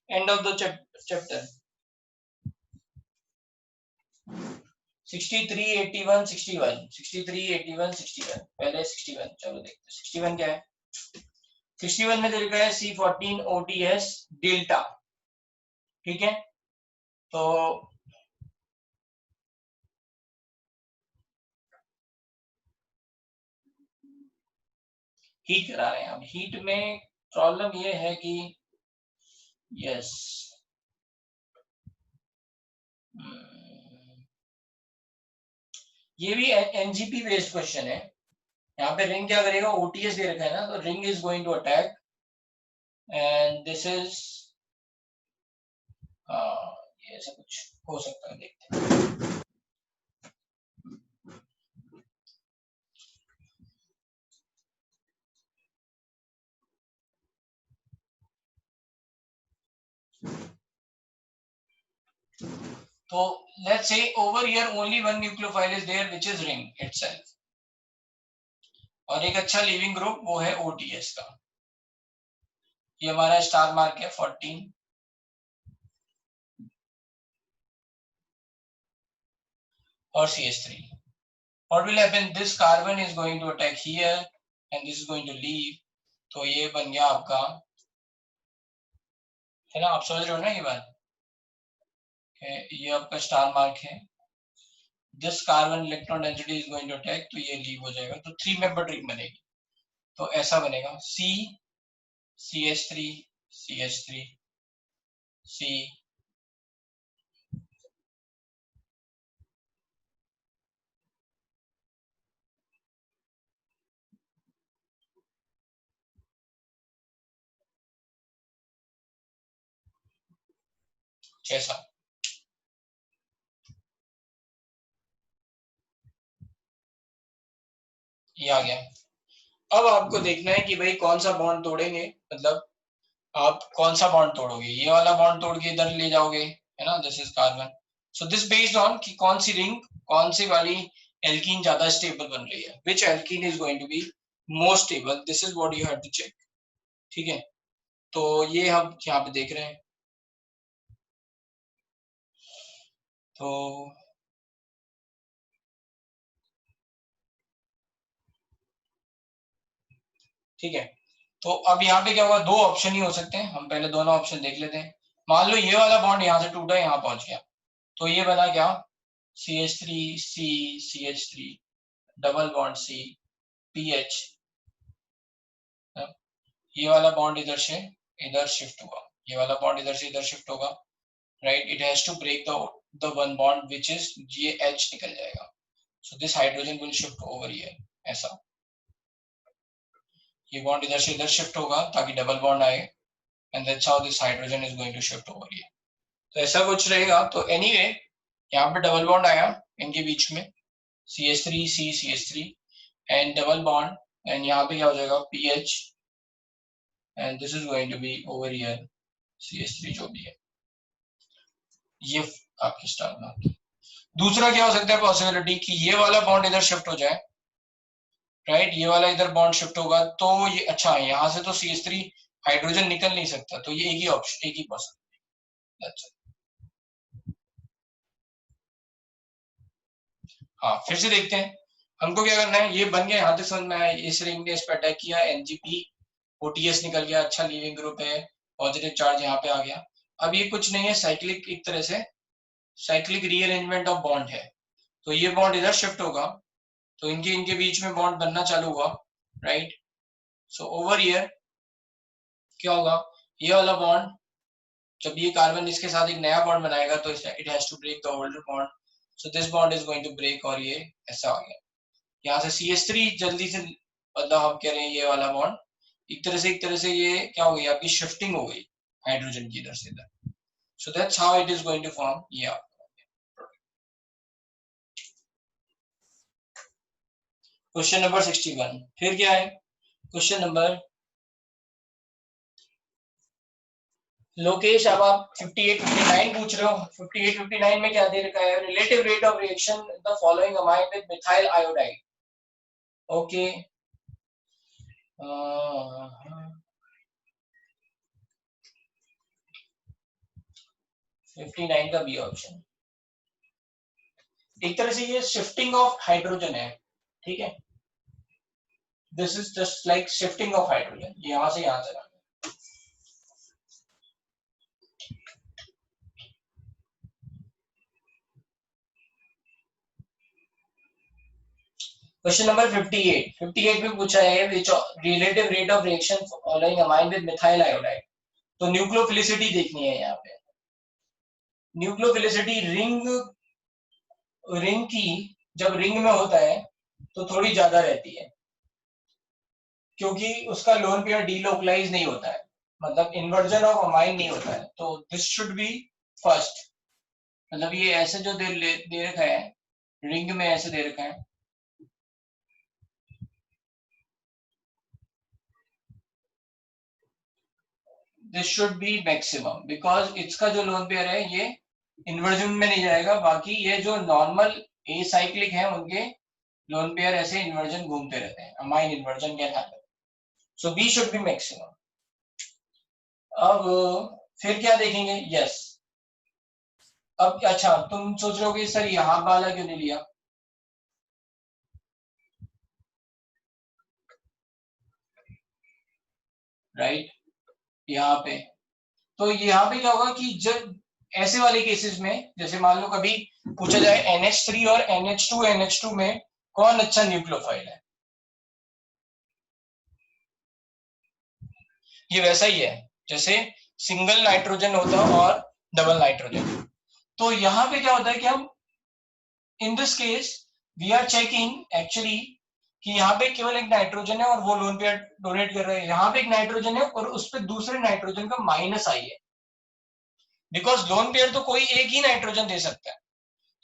end of the chapter. 63, 81, 61, 63, 81, 61, पहले 61, चलो देखते हैं 61 क्या है। 61 में तो लिखा है C14 OTS डेल्टा, ठीक है। तो हीट करा रहे हैं। अब हीट में प्रॉब्लम ये है कि यस, ये भी एनजीपी बेस्ड क्वेश्चन है। यहाँ पे रिंग क्या करेगा, ओटीएस दे रखा है ना, तो ring is going to attack and this is, ये ऐसा कुछ हो सकता है, देखते हैं। तो let's say over here only one nucleophile is there which is ring itself, और एक अच्छा लीविंग ग्रुप वो है ओटीएस का। ये हमारा स्टार मार्क है 14, और CH3। What will happen? This carbon is going to attack here and this is going to leave, तो ये बन गया आपका, है ना, आप समझ रहे हो ना ये बात, ये आपका स्टार मार्क है। This carbon electron density is going to attack, तो ये लीव हो जाएगा, तो 3 मेंबर रिंग बनेगी। तो ऐसा बनेगा C CH3 CH3 C, जैसा ये आ गया। अब आपको देखना है कि भाई कौन सा बॉन्ड तोड़ेंगे, मतलब आप कौन सा बॉन्ड तोड़ोगे, ये वाला बॉन्ड तोड़ के इधर ले जाओगे, है ना, this is carbon. So this based on कि कौन सी रिंग, कौन सी वाली एल्कीन ज्यादा स्टेबल बन रही है, which alkene is going to be more stable, this is what you have to check, ठीक है। तो ये हम यहाँ पे देख रहे हैं, तो ठीक है। तो अब यहाँ पे क्या होगा, दो ऑप्शन ही हो सकते हैं, हम पहले दोनों ऑप्शन देख लेते हैं। मान लो ये वाला बॉन्ड यहाँ से टूटा, यहाँ पहुंच गया, तो ये बना क्या, CH3 C CH3 double bond C PH, ये वाला बॉन्ड इधर से इधर शिफ्ट हुआ, ये वाला बॉन्ड इधर से इधर शिफ्ट होगा, right. It has to break the one bond which is, ये H निकल जाएगा, so this hydrogen will shift over here, ऐसा। ये बॉन्ड इधर से इधर शिफ्ट होगा ताकि डबल बॉन्ड आए, and that's how this hydrogen is going to shift over here. तो ऐसा कुछ रहेगा। तो एनीवे यहाँ पे डबल बॉन्ड आया इनके बीच में, CH3 C CH3 and double bond, and यहाँ पे क्या हो जाएगा PH, and this is going to be over here CH3 जो भी है, ये आपकी स्टार मार्क। दूसरा क्या हो सकता है पॉसिबिलिटी, कि ये वाला बॉन्ड इधर शिफ्ट हो जाए, राइट, ये वाला इधर बॉन्ड शिफ्ट होगा, तो ये अच्छा है, यहाँ से तो CH3 हाइड्रोजन निकल नहीं सकता, तो ये एक ही ऑप्शन, एक ही पॉसिबिलिटी। हाँ, फिर से देखते हैं हमको क्या करना है। ये बन गया, यहाँ तक समझ में आया, इस रिंग ने इस पर अटैक किया, NGP OTS निकल गया, अच्छा लीविंग ग्रुप है, पॉजिटिव चार्ज यहाँ पे आ गया। अब ये कुछ नहीं है, साइक्लिक, एक तरह से साइक्लिक रीअरेंजमेंट ऑफ बॉन्ड है। तो ये बॉन्ड इधर शिफ्ट होगा, तो इनके इनके बीच में बॉन्ड बनना चालू हुआ, राइट। सो ओवर हियर क्या होगा, ये वाला बॉन्ड, जब ये कार्बन इसके साथ एक नया बॉन्ड बनाएगा, तो it has to break the older bond, so this bond is going to break, और ये ऐसा आ गया। यहाँ से CH3 जल्दी से, मतलब हम कह रहे हैं ये वाला बॉन्ड एक तरह से ये क्या हो गई, आपकी शिफ्टिंग हो गई हाइड्रोजन की इधर से इधर। So that's how it is going to form ये। क्वेश्चन नंबर 61, फिर क्या है, क्वेश्चन नंबर लोकेश अब आप 58 59 पूछ रहे हो। 58 59 में क्या दे रखा है? Relative rate of reaction the following amine with methyl iodide. Okay, 59 का बी ऑप्शन। एक तरह से ये शिफ्टिंग ऑफ हाइड्रोजन है, ठीक है। This is just like shifting of hydrogen, यहां से यहां चला। क्वेश्चन नंबर 58 में पूछा है which relative rate of reaction following amine with methyl iodide. तो न्यूक्लियोफिलिसिटी देखनी है यहाँ पे। न्यूक्लियोफिलिसिटी रिंग की जब रिंग में होता है तो थोड़ी ज्यादा रहती है, क्योंकि उसका लोन पेयर डीलोकलाइज नहीं होता है, मतलब इन्वर्जन ऑफ अमाइन नहीं होता है। तो दिस शुड बी फर्स्ट, मतलब ये ऐसे जो दे रखा है, रिंग में ऐसे दे रखा है, this should be maximum, because इसका जो लोन पेयर है ये इन्वर्जन में नहीं जाएगा। बाकी ये जो नॉर्मल ए साइक्लिक है उनके लोन पेयर ऐसे इन्वर्जन घूमते रहते हैं, amine inversion can happen, so B should be maximum. अब फिर क्या देखेंगे? यस, अब अच्छा तुम सोच रहे हो कि सर यहाँ वाला क्यों नहीं लिया, राइट? यहाँ पे तो यहाँ पे क्या होगा कि जब ऐसे वाले केसेस में, जैसे मान लो कभी पूछा जाए NH3 और NH2 में कौन अच्छा न्यूक्लियोफाइल है, ये वैसा ही है जैसे सिंगल नाइट्रोजन होता और डबल नाइट्रोजन। तो यहाँ पे क्या होता है कि हम in this case we are checking actually कि यहाँ पे केवल एक नाइट्रोजन है और वो लोन पेयर डोनेट कर रहे हैं, यहाँ पे एक नाइट्रोजन है और उस पर दूसरे नाइट्रोजन का माइनस आई है, बिकॉज लोन पेयर तो कोई एक ही नाइट्रोजन दे सकता है,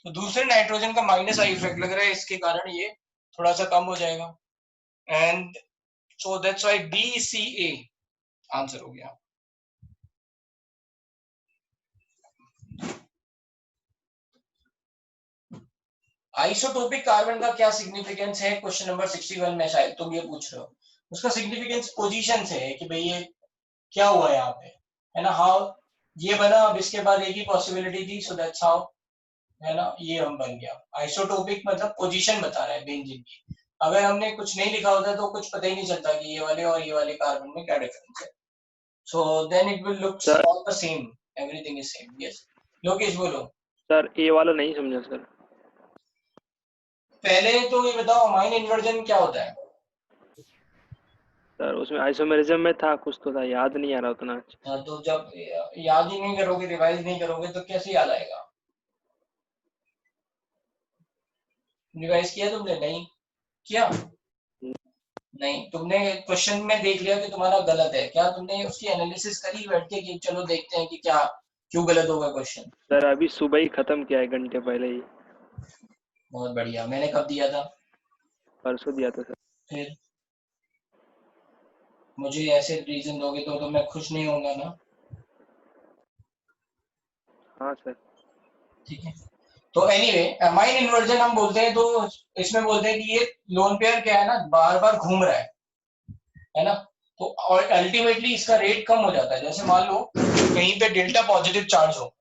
तो दूसरे नाइट्रोजन का माइनस आई इफेक्ट लग रहा है, इसके कारण ये थोड़ा सा कम हो जाएगा। And so that's why BCA answer हो गया। आइसोटोपिक कार्बन का क्या सिग्निफिकेंस है? क्वेश्चन नंबर 61 में शायद तुम ये पूछ रहे हो। उसका सिग्निफिकेंस पोजीशन से है कि भाई ये क्या हुआ यहाँ पे, है ना। हाउ ये बना, अब इसके बाद एक ही पॉसिबिलिटी थी, सो दैट्स हाउ, है ना, ये हम बन गया। आइसोटोपिक मतलब पोजीशन बता रहा है बेंजीन की। अगर हमने कुछ नहीं लिखा होता तो कुछ पता ही नहीं चलता कि ये वाले और ये वाले कार्बन में क्या डिफरेंस है। So then it will looks sir all the same, everything is same. Yes Lokesh बोलो। सर ए वाला नहीं समझा सर। पहले तो ये बताओ अमाइन इन्वर्जन क्या होता है? सर उसमें आइसोमेरिज्म में था कुछ, तो था, याद नहीं आ रहा उतना। हाँ, तो जब याद ही नहीं करोगे, रिवाइज नहीं करोगे तो कैसे याद आएगा? रिवाइज किया तुमने? नहीं किया? नहीं, तुमने क्वेश्चन में देख लिया कि तुम्हारा गलत है, क्या तुमने उसकी एनालिसिस करी बैठ के कि चलो देखते हैं कि क्या क्यों गलत होगा क्वेश्चन? सर अभी सुबह ही खत्म किया है, घंटे पहले ही। बहुत बढ़िया। मैंने कब दिया था? परसों दिया था सर। फिर मुझे ऐसे रीजन दोगे तो मैं खुश नहीं होऊंगा ना। हाँ सर। ठीक है, तो एनीवे अमाइन इन्वर्जन हम बोलते हैं, तो इसमें बोलते हैं कि ये लोन पेयर क्या है ना, बार बार घूम रहा है ना। तो और अल्टीमेटली इसका रेट कम हो जाता है। जैसे मान लो कहीं पे डेल्टा पॉजिटिव चार्ज हो,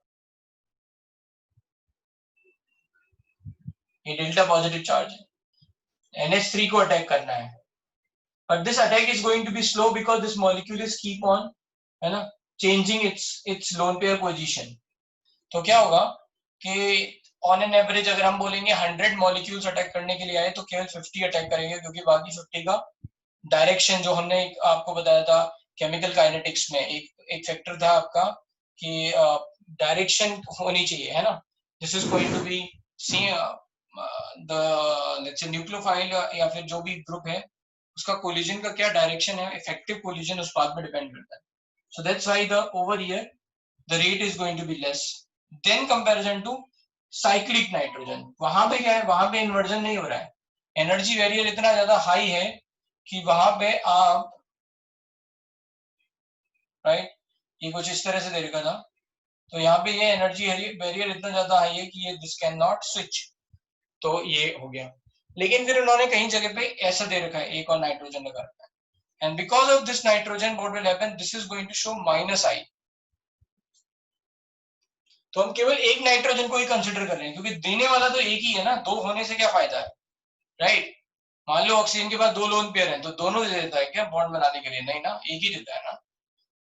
ये डेल्टा पॉजिटिव चार्ज है, NH3 को अटैक करना है, but this attack is going to be slow because this molecule is keep on, है ना, changing its lone pair position। तो क्या होगा कि ऑन एन एवरेज अगर हम बोलेंगे 100 मॉलिक्यूल्स अटैक करने के लिए आए तो केवल 50 अटैक करेंगे, क्योंकि बाकी 50 का डायरेक्शन जो हमने आपको बताया था केमिकल काइनेटिक्स में, एक फैक्टर था आपका कि डायरेक्शन होनी चाहिए, है ना। This is going to be C the let's say nucleophile या फिर जो भी ग्रुप है उसका कोलिजन का क्या डायरेक्शन है, इफेक्टिव कोलिजन उस बात पर डिपेंड करता है। So that's why the over here the rate is going to be less than comparison to cyclic nitrogen. वहां पे क्या है, वहां पे इन्वर्जन नहीं हो रहा है, एनर्जी वेरियर इतना ज्यादा हाई है कि वहां पे आप, राइट, ये कुछ इस तरह से दे रखा था, तो यहाँ पे ये एनर्जी बैरियर इतना ज्यादा हाई है कि ये दिस कैन नॉट स्विच, तो ये हो गया। लेकिन फिर उन्होंने कहीं जगह पे ऐसा दे रखा है, एक और नाइट्रोजन लगा रखा है, and because of this nitrogen what will happen, this is going to show -I। तो हम केवल एक नाइट्रोजन को ही कंसिडर कर रहे हैं, क्योंकि देने वाला तो एक ही है ना, दो होने से क्या फायदा है, राइट। मान लो ऑक्सीजन के पास दो लोन पेयर हैं, तो दोनों दे देता है क्या बॉन्ड बनाने के लिए, नहीं ना, एक ही देता है ना।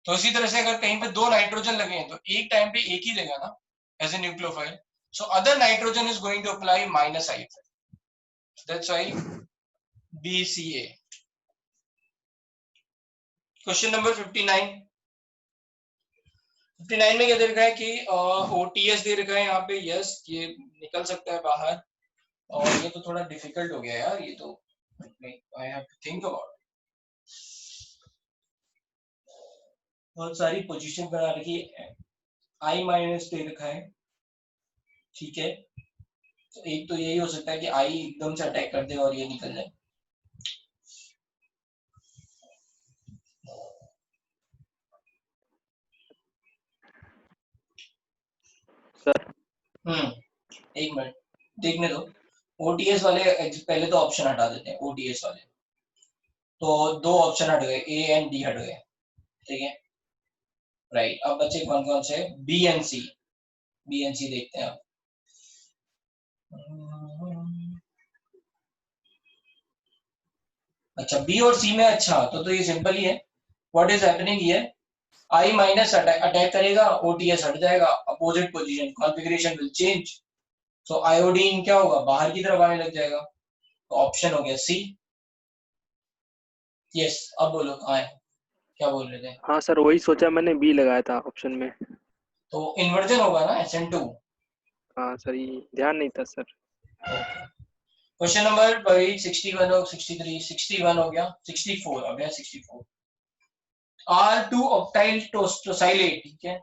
तो इसी तरह से अगर कहीं पे दो नाइट्रोजन लगे हैं तो एक टाइम पे एक ही देगा ना as a nucleophile, so other nitrogen is going to apply -I, that's why BCA। Question number 59। 59 में क्या दे रखा है कि OTS दे रखा है यहाँ पे, यस ये निकल सकता है बाहर, और ये तो थोड़ा डिफिकल्ट हो गया यार, ये तो I have to think about. बहुत सारी पोजीशन बना रखी है, I- दे रखा है, ठीक है। तो एक तो यही हो सकता है कि I एकदम से अटैक कर दे और ये निकल जाए। सर एक मिनट देखने दो। OTS वाले पहले तो ऑप्शन हटा देते हैं, OTS वाले तो दो ऑप्शन हट गए, A एंड D हट गए, ठीक है, राइट। अब बच्चे कौन कौन से, B and C। B and C देखते हैं अब। अच्छा B और C में, अच्छा तो ये सिंपल ही है। What is happening here, I- attack करेगा, OTS हट जाएगा, opposite position configuration will change, तो आयोडीन क्या होगा, बाहर की तरफ आने लग जाएगा। तो ऑप्शन हो गया C। यस अब बोलो कहाँ है, क्या बोल रहे थे। हाँ सर, वही सोचा मैंने, बी लगाया था ऑप्शन में। तो इन्वर्जन होगा ना SN2। हाँ सर, ये ध्यान नहीं था सर। क्वेश्चन नंबर भाई 61 हो, 63, 61 हो गया, 64 अब है 64। R2 ऑक्टाइल टोसाइलेट, ठीक है,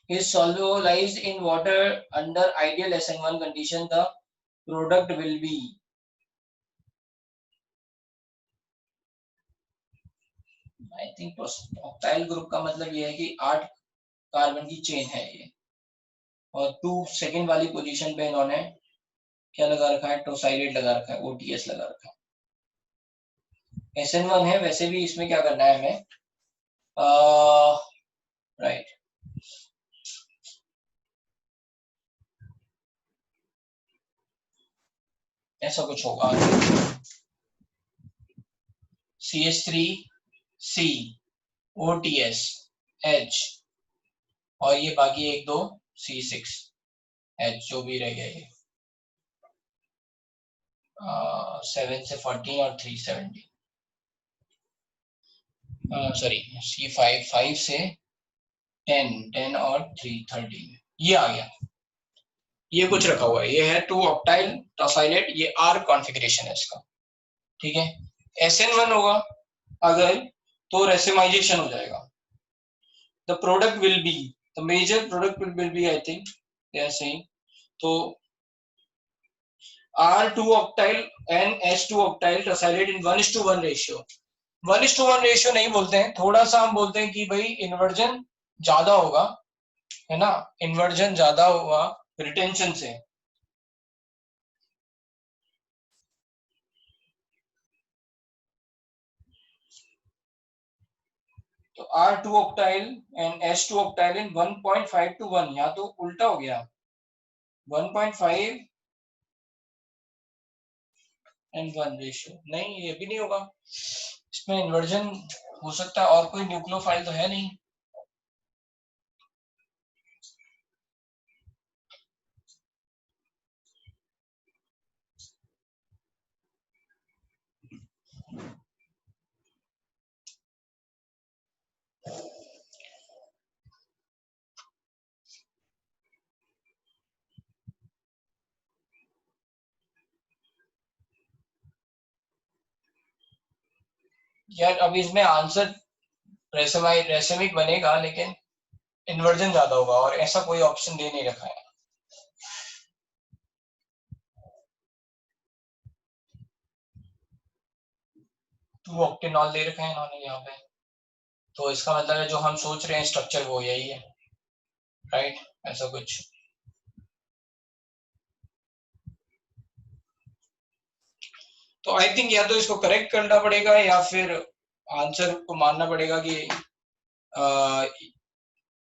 is solubilized in water under ideal SN1 condition, the product will be, I think octyl group का मतलब ये है कि 8 कार्बन की चेन है ये, और 2 सेकंड वाली पोजीशन पे इन्होंने क्या लगा रखा है, टोसाइलेट लगा रखा है, OTS लगा रखा है। SN1 है, वैसे भी इसमें क्या करना है हमें, राइट, ऐसा कुछ होगा, CH3C OTS H, और ये बाकी एक दो C6H जो भी रह गया ये 7 से 14 और 3 17, सॉरी C5 5 से 10 और 3 13, ये आ गया। ये कुछ रखा हुआ है, ये है 2 ऑक्टाइल टोसाइलेट, ये R कॉन्फ़िगरेशन है इसका, ठीक है। SN1 होगा अगर, तो रेसिमाइजेशन हो जाएगा, the product will be, the major product will be, I think they are saying, तो R2 octyl and S2 octyl tosylate in 1:1 ratio. 1:1 ratio नहीं बोलते हैं, थोड़ा सा हम बोलते हैं कि भाई इन्वर्जन ज्यादा होगा, है ना, इन्वर्जन ज्यादा होगा रिटेंशन से। तो R2 octyl and S2 octyl in 1.5 to 1, यहाँ तो उल्टा हो गया, 1.5 एंड 1 रेशियो, नहीं ये भी नहीं होगा, इसमें इन्वर्जन हो सकता है, और कोई न्यूक्लियोफाइल तो है नहीं। यार अब इसमें आंसर रेसेमिक बनेगा, लेकिन इन्वर्जन ज्यादा होगा, और ऐसा कोई ऑप्शन दे नहीं रखा है। 2 ऑक्टेनॉल दे रखे हैं इन्होंने यहाँ पे, तो इसका मतलब है जो हम सोच रहे हैं स्ट्रक्चर वो यही है, राइट, ऐसा कुछ। तो आई थिंक या तो इसको करेक्ट करना पड़ेगा या फिर आंसर को मानना पड़ेगा कि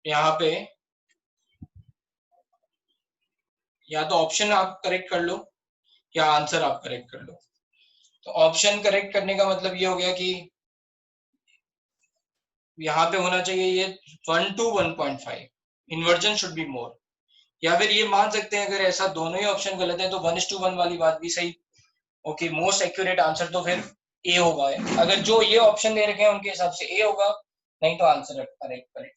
यहाँ पे या तो ऑप्शन आप करेक्ट कर लो या आंसर आप करेक्ट कर लो। तो ऑप्शन करेक्ट करने का मतलब ये हो गया कि यहाँ पे होना चाहिए ये 1 to 1.5, inversion should be more. या फिर ये मान सकते हैं अगर ऐसा दोनों ही ऑप्शन गलत है तो 1:1 वाली बात भी सही। ओके, मोस्ट एक्यूरेट आंसर तो फिर ए होगा। अगर जो ये ऑप्शन दे रखे हैं उनके हिसाब से ए होगा, नहीं तो आंसर करेक्ट करेक्ट।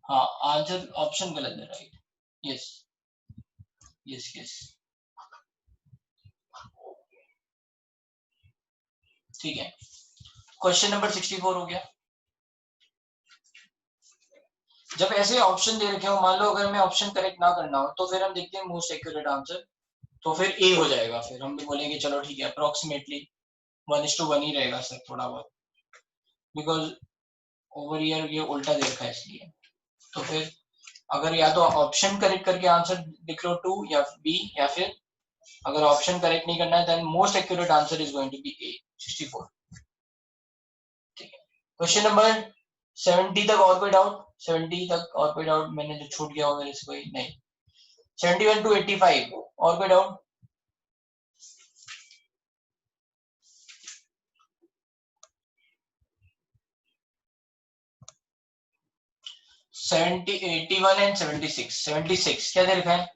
हाँ, आंसर ऑप्शन गलत है, राइट। यस यस यस, ठीक है। क्वेश्चन नंबर 64 हो गया। जब ऐसे ऑप्शन दे रखे हो, मान लो अगर मैं ऑप्शन करेक्ट ना करना हो तो फिर हम देखते हैं मोस्ट एक्यूरेट आंसर, तो फिर ए हो जाएगा। फिर हम भी बोलेंगे चलो ठीक है, अप्रोक्सीमेटली 1:1 ही रहेगा सर, थोड़ा बहुत, बिकॉज ओवर ईयर ये उल्टा दे रखा है इसलिए। तो फिर अगर या तो ऑप्शन करेक्ट करके आंसर लिख लो 2 या बी, या फिर अगर ऑप्शन करेक्ट नहीं करना है then most accurate answer is going to be a 64। ठीक है, क्वेश्चन नंबर 70 तक और कोई डाउट? 70 तक और कोई डाउट? मैंने जो छूट गया हो मेरे से कोई? नहीं। 71 to 85 और कोई डाउट? 70, 81 एंड 76। 76 क्या दे रखा है?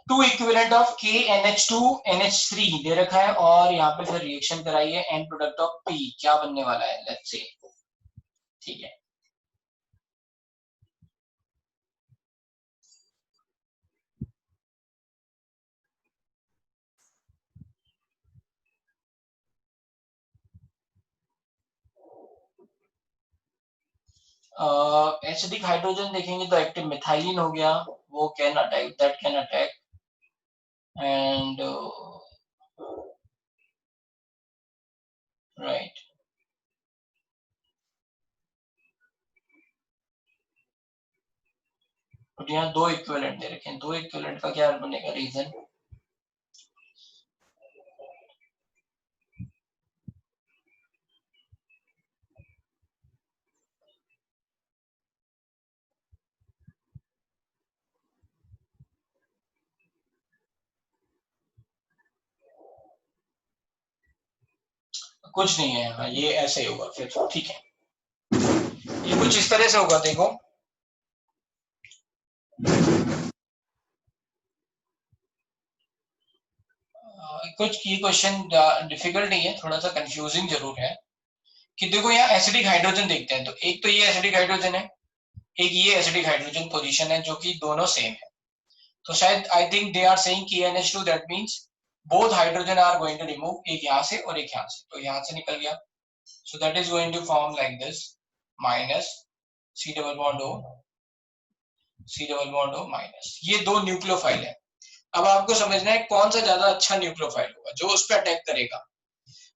2 इक्विवेलेंट ऑफ KNH2 NH3 दे रखा है, और यहाँ पे फिर रिएक्शन कराइए, एंड प्रोडक्ट ऑफ P क्या बनने वाला है, लेट्स से। ठीक है, एसिडिक हाइड्रोजन देखेंगे तो एक्टिव मिथाइलिन हो गया, वो can attack, that can attack, and right. But यहाँ 2 इक्विवेलेंट दे रखे हैं, 2 इक्विवेलेंट का क्या बनेगा रीजन? कुछ नहीं है, हाँ ये ऐसे ही होगा फिर। ठीक है, ये कुछ इस तरह से होगा, देखो। कुछ की क्वेश्चन डिफिकल्ट नहीं है, थोड़ा सा कंफ्यूजिंग जरूर है। कि देखो यहाँ एसिडिक हाइड्रोजन देखते हैं, तो एक तो ये एसिडिक हाइड्रोजन है, एक ये एसिडिक हाइड्रोजन पोजीशन है, जो कि दोनों सेम है। तो शायद I think they are saying कि NH2, that means both hydrogen are going to remove, एक यहाँ से और एक यहाँ से, तो यहाँ से निकल गया। So that is going to form like this, minus C double bond O, C double bond O minus, ये दो न्यूक्लियोफाइल है। अब आपको समझना है कौन सा ज्यादा अच्छा न्यूक्लियोफाइल होगा जो उस पर अटैक करेगा।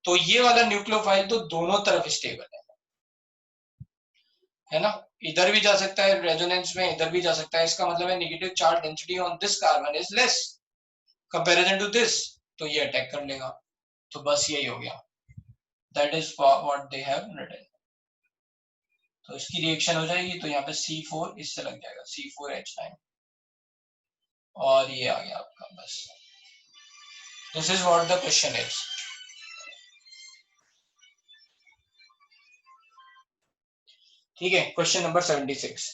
तो ये वाला न्यूक्लियोफाइल तो दोनों तरफ स्टेबल है ना, इधर भी जा सकता है रेजोनेंस में, इधर भी जा सकता है। इसका मतलब है negative charge density on this carbon is less comparison to this, तो ये अटैक कर लेगा। तो बस यही हो गया, that is what they have written. तो इसकी रिएक्शन हो जाएगी, तो यहाँ पे C4 इससे लग जाएगा, C4H9, और ये आ गया आपका, बस। This is what the question is. ठीक है, क्वेश्चन नंबर 76।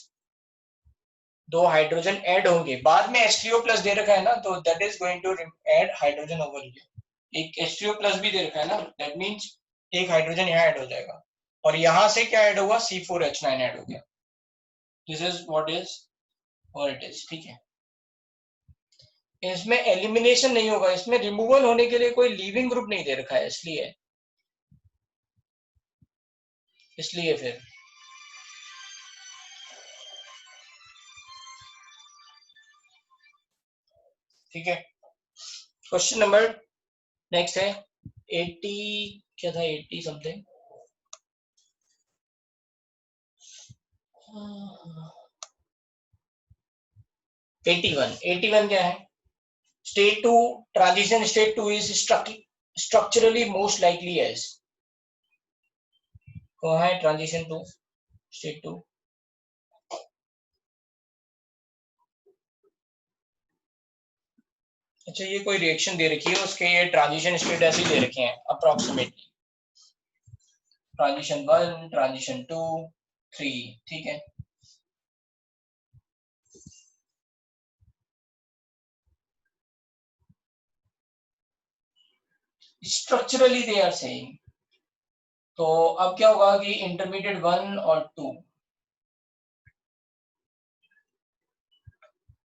दो हाइड्रोजन ऐड होंगे, बाद में H3O प्लस दे रखा है ना, तो that is going to add hydrogen over here. एक H3O प्लस भी दे रखा है ना, दैट मींस एक हाइड्रोजन यहाँ ऐड हो जाएगा, और यहां से क्या ऐड हुआ, C4H9 ऐड हो गया। दिस इज व्हाट इज और इट इज। ठीक है, इसमें एलिमिनेशन नहीं होगा, इसमें रिमूवल होने के लिए कोई लीविंग ग्रुप नहीं दे रखा है, इसलिए इसलिए फिर ठीक है। क्वेश्चन नंबर नेक्स्ट है 80, क्या था 80 समथिंग, 81 क्या है? State 2, transition state 2 is structurally most likely as, कौन है transition 2 state 2? अच्छा, ये कोई रिएक्शन दे रखी है, उसके ये ट्रांजिशन स्टेट ऐसे ही दे रखे हैं अप्रोक्सीमेटली, ट्रांजिशन 1, ट्रांजिशन 2, 3, ठीक है। स्ट्रक्चरली दे आर सेइंग, तो अब क्या होगा कि इंटरमीडिएट 1 और 2,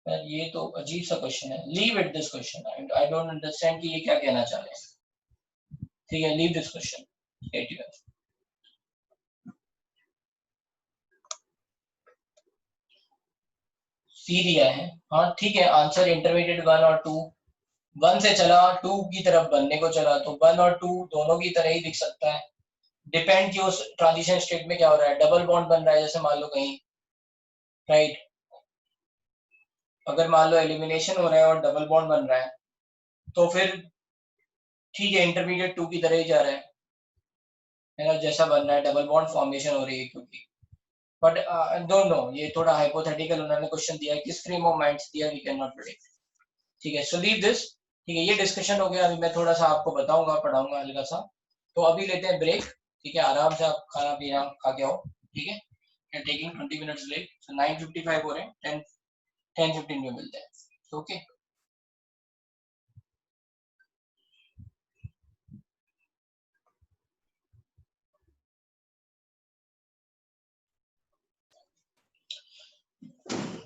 ये तो अजीब सा क्वेश्चन है, leave it this question, I don't understand कि ये क्या कहना चाह रहे हैं, ठीक है, लीव दिस क्वेश्चन 81। सी दिया है, हाँ ठीक है, आंसर इंटरमीडिएट 1 और 2, 1 से चला 2 की तरफ बनने को चला, तो 1 और 2 दोनों की तरह ही दिख सकता है, डिपेंड कि उस ट्रांजिशन स्टेट में क्या हो रहा है, डबल बॉन्ड बन रहा है जैसे मान लो कहीं, राइट, अगर मान लो एलिमिनेशन हो रहा है और डबल बॉन्ड बन रहा है तो फिर ठीक है, इंटरमीडिएट 2 की तरह ही जा रहा है ना, जैसा बन रहा है, डबल बॉन्ड फॉर्मेशन हो रही है क्योंकि, बट डोंट नो, ये थोड़ा हाइपोथेटिकल उन्होंने क्वेश्चन दिया है, किस फ्रेम ऑफ माइंड्स दिया वी कैन नॉट प्रेडिक्ट, ठीक है, सो लीव दिस, ठीक है, ये डिस्कशन हो गया, अभी मैं थोड़ा सा आपको बताऊंगा, पढ़ाऊंगा हल्का सा, तो अभी लेते हैं ब्रेक, ठीक है, आराम से आप खाना पीना खा के आओ, ठीक है, टेकिंग 20 मिनट्स ब्रेक, सो 9:55 हो रहे हैं, 10:15 में मिलते हैं, ओके।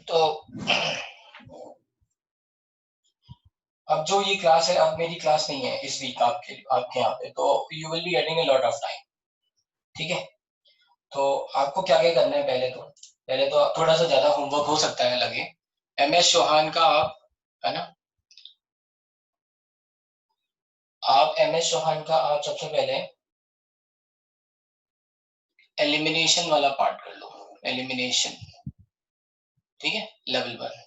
तो अब जो ये क्लास है, अब मेरी क्लास नहीं है इस वीक आपके यहाँ पे, तो you will be getting a lot of time, ठीक है, तो आपको क्या क्या करना है, पहले तो थोड़ा सा ज्यादा होमवर्क हो सकता है लगे, MS चौहान का आप, है ना, आप MS चौहान का आप सबसे पहले एलिमिनेशन वाला पार्ट कर लो, एलिमिनेशन, ठीक है, लेवल 1,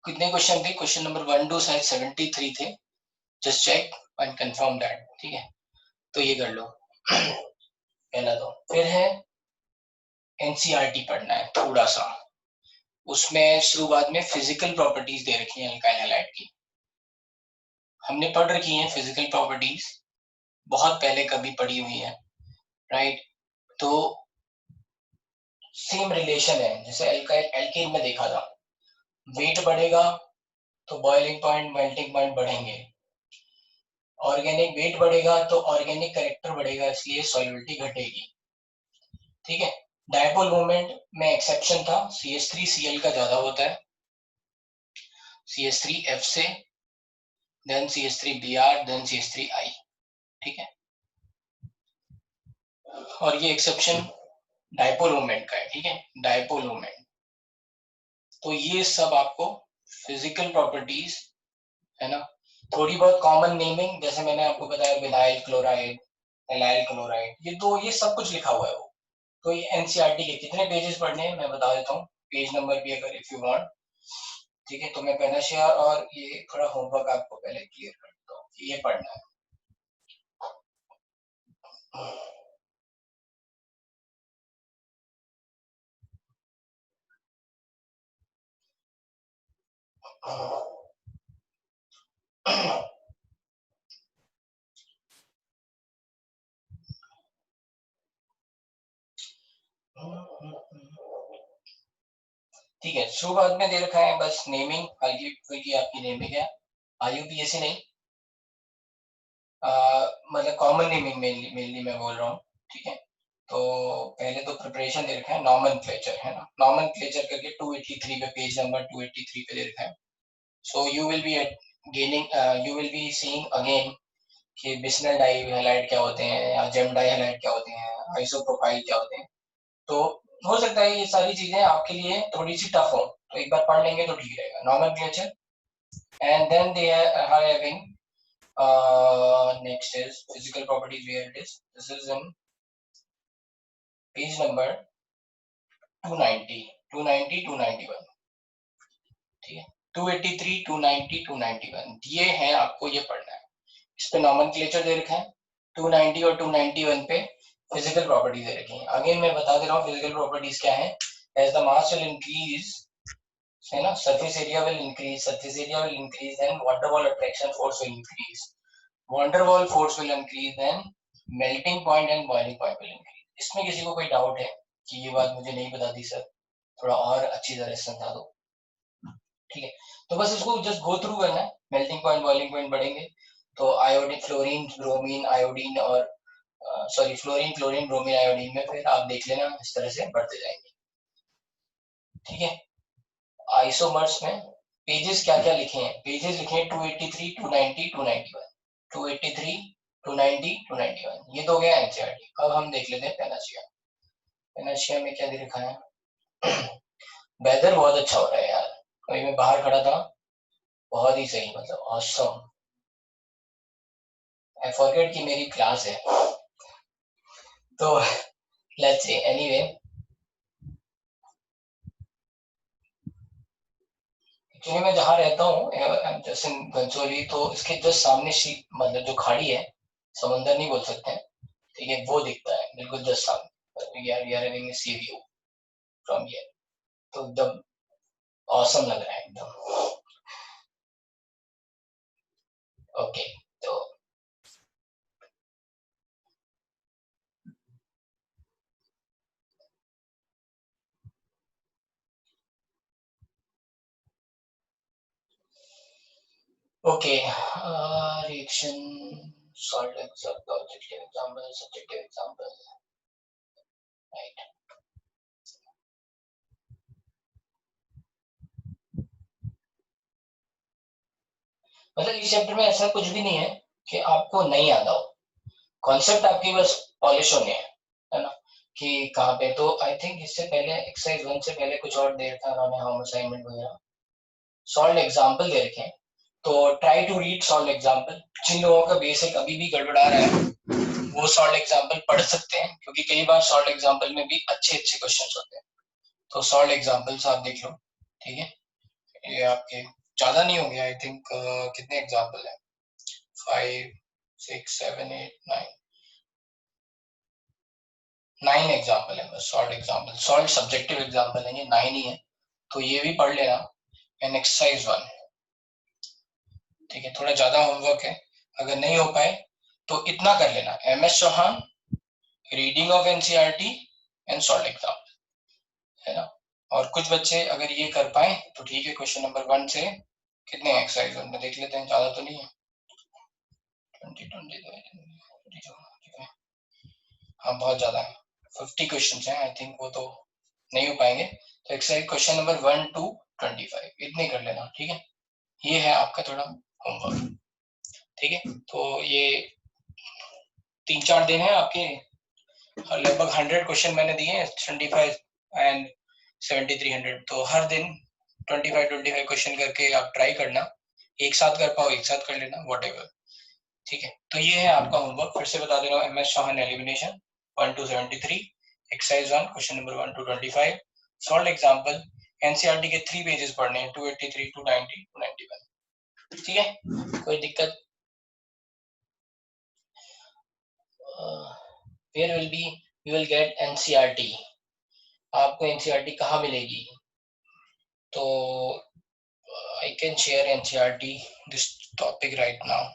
कितने क्वेश्चन थे, क्वेश्चन नंबर 1 टू शायद 73 थे, just check and confirm that, ठीक है, तो ये कर लो पहला, तो फिर है NCERT पढ़ना है थोड़ा सा, उसमें शुरुआत में फिजिकल प्रॉपर्टीज दे रखी हैं अल्काइल हैलाइड की, हमने पढ़ रखी हैं फिजिकल प्रॉपर्टीज, बहुत पहले कभी पढ़ी हुई है, राइट, तो सेम रिलेशन है जैसे अल्काइल एल्केन में देखा था, वेट बढ़ेगा तो बॉइलिंग पॉइंट, मेल्टिंग पॉइंट बढ़ेंगे, ऑर्गेनिक वेट बढ़ेगा तो ऑर्गेनिक कैरेक्टर बढ़ेगा, इसलिए सॉल्युबिलिटी घटेगी, ठीक है। डायपोल मोमेंट में एक्सेप्शन था, CH3Cl का ज्यादा होता है, CH3F से, देन CH3Br, देन CH3I, ठीक है, और ये एक्सेप्शन डायपोल मोमेंट का है, ठीक है, डायपोल मोमेंट, तो ये सब आपको फिजिकल प्रॉपर्टीज, है ना, थोड़ी बहुत कॉमन नेमिंग, जैसे मैंने आपको बताया विनाइल क्लोराइड, एलाइल क्लोराइड, ये सब कुछ लिखा हुआ है वो, तो ये NCERT के कितने पेजेस पढ़ने हैं मैं बता देता हूँ, पेज नंबर भी अगर इफ यू वांट, ठीक है, तो मैं पहला शेयर और ये थोड़ा होमवर्क आपको पहले क्लियर कर देता हूँ, ये पढ़ना है, ठीक है, शुरुआत में दे रखा है बस नेमिंग, हल्की फुल्की आपकी नेमिंग है, IUPAC नहीं, मतलब कॉमन नेमिंग मेनली मैं बोल रहा हूँ, ठीक है, तो पहले तो प्रिपरेशन दे रखा है, नॉमेनक्लेचर, है ना, नॉमेनक्लेचर करके 283 पे, पेज नंबर 283 पे दे रखा है, so you will be gaining, you will be seeing again कि बिस्नल डाई हैलाइड क्या होते हैं, या जेम डाई हैलाइड क्या होते हैं, आइसोप्रोपाइल क्या होते हैं, तो हो सकता है ये सारी चीजें आपके लिए थोड़ी सी टफ हो, तो एक बार पढ़ लेंगे तो ठीक रहेगा. Nomenclature, and then they are having next is physical properties, where it is. This is in page number 290, 291. ठीक है, 283, 290, 291 ये है, आपको ये पढ़ना है. इस पे नॉमेनक्लेचर दे रखा है. 290 और 291 पे फिजिकल प्रॉपर्टीज दे रखी हैं. अगेन मैं बता दे रहा हूँ फिजिकल प्रॉपर्टीज क्या है. As the mass will increase, है ना, surface area will increase, then water wall attraction force will increase, water wall force will increase, then melting point and boiling point will increase. इसमें किसी को कोई doubt है कि ये बात मुझे नहीं बता दी सर, थोड़ा और अच्छी तरह से समझा दो. ठीक है, तो बस इसको जस्ट गो थ्रू करना है. मेल्टिंग पॉइंट, बॉइलिंग पॉइंट बढ़ेंगे तो आयोडीन, फ्लोरीन, ब्रोमीन, आयोडीन और sorry fluorine, chlorine, bromine, iodine में फिर आप देख लेना इस तरह से बढ़ते जाएंगे. ठीक है, आइसोमर्स में पेजेस क्या क्या लिखे हैं. पेजेस लिखे हैं 283, 290, 291, 283, 290, 291. ये तो हो गया एनसीईआरटी. अब हम देख लेते हैं पेनाशिया. पेनाशिया में क्या दे रखा है. वेदर बहुत अच्छा हो रहा है यार. अभी मैं बाहर खड़ा था, बहुत ही सही, मतलब ऑसम. आई फॉरगेट कि मेरी क्लास है, तो लेट्स से एनीवे. एक्चुअली मैं जहाँ रहता हूँ जैसे घनसोली, तो इसके जस्ट सामने सी, मतलब जो खाड़ी है, समंदर नहीं बोल सकते हैं, ठीक है, वो दिखता है बिल्कुल जस्ट सामने. यार यार having C view from here, तो एकदम ऑसम लग रहा है एकदम. ओके, तो okay, reaction, salt example, objective example, subjective example, right. मतलब इस चैप्टर में ऐसा कुछ भी नहीं है कि आपको नहीं आता हो. कॉन्सेप्ट आपकी बस पॉलिश होने हैं, है ना, कि कहाँ पे. तो आई थिंक इससे पहले एक्सरसाइज 1 से पहले कुछ और दे रखा है होम असाइनमेंट वगैरह. सॉल्व एग्जांपल दे रखे हैं, तो try to read solve example. जिन लोगों का बेसिक अभी भी गड़बड़ा रहा है वो सॉल्व एग्जांपल पढ़ सकते हैं, क्योंकि कई बार सॉल्व एग्जांपल में भी अच्छे अच्छे क्वेश्चंस होते हैं. तो सॉल्व एग्जांपल्स आप देख लो. ठीक है, ये आपके ज्यादा नहीं होंगे आई थिंक. कितने एग्जांपल है, 5, 6, 7, 8, 9, 9 एग्जाम्पल है बस. Solve example, solve subjective example है, ये 9 ही है, तो ये भी पढ़ लेना. एंड एक्सरसाइज 1, ठीक है, थोड़ा ज्यादा होमवर्क है. अगर नहीं हो पाए तो इतना कर लेना, MS Chauhan, reading of NCERT and solve example, है ना. और कुछ बच्चे अगर ये कर पाए तो ठीक है. क्वेश्चन नंबर 1 से कितने एक्सरसाइज 1 में देख लेते हैं, ज्यादा तो नहीं है. 20, 20, हाँ बहुत ज्यादा है, 50 क्वेश्चन हैं आई थिंक, वो तो नहीं हो पाएंगे. तो एक्सरसाइज क्वेश्चन नंबर 1 to 25 इतने कर लेना. ठीक है, ये है आपका थोड़ा होमवर्क. ठीक है, तो ये 3-4 दिन है आपके. लगभग 100 क्वेश्चन मैंने दिए हैं, 25 एंड 7300. तो हर दिन 25 क्वेश्चन करके आप ट्राई करना. एक साथ कर पाओ एक साथ कर लेना, वॉट एवर. ठीक है, तो ये है आपका होमवर्क. फिर से बता दे रहा हूँ, MS Chauhan elimination 1 to 73, exercise 1 question number 1 to 25, solve example. NCERT के 3 पेजेस पढ़ने हैं, 283, 290, 291. ठीक है, कोई दिक्कत. Where will be, we will get NCERT. आपको एनसीईआरटी कहाँ मिलेगी, तो I can share NCERT this topic right now,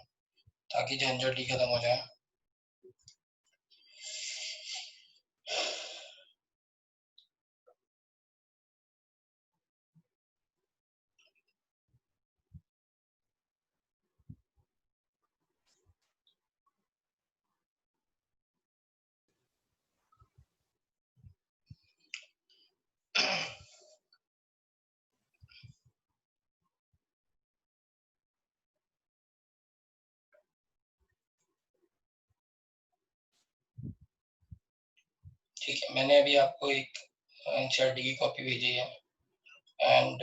ताकि झंझट ही खत्म हो जाए. ठीक है, मैंने अभी आपको एक एनसीईआरटी की कॉपी भेजी है, and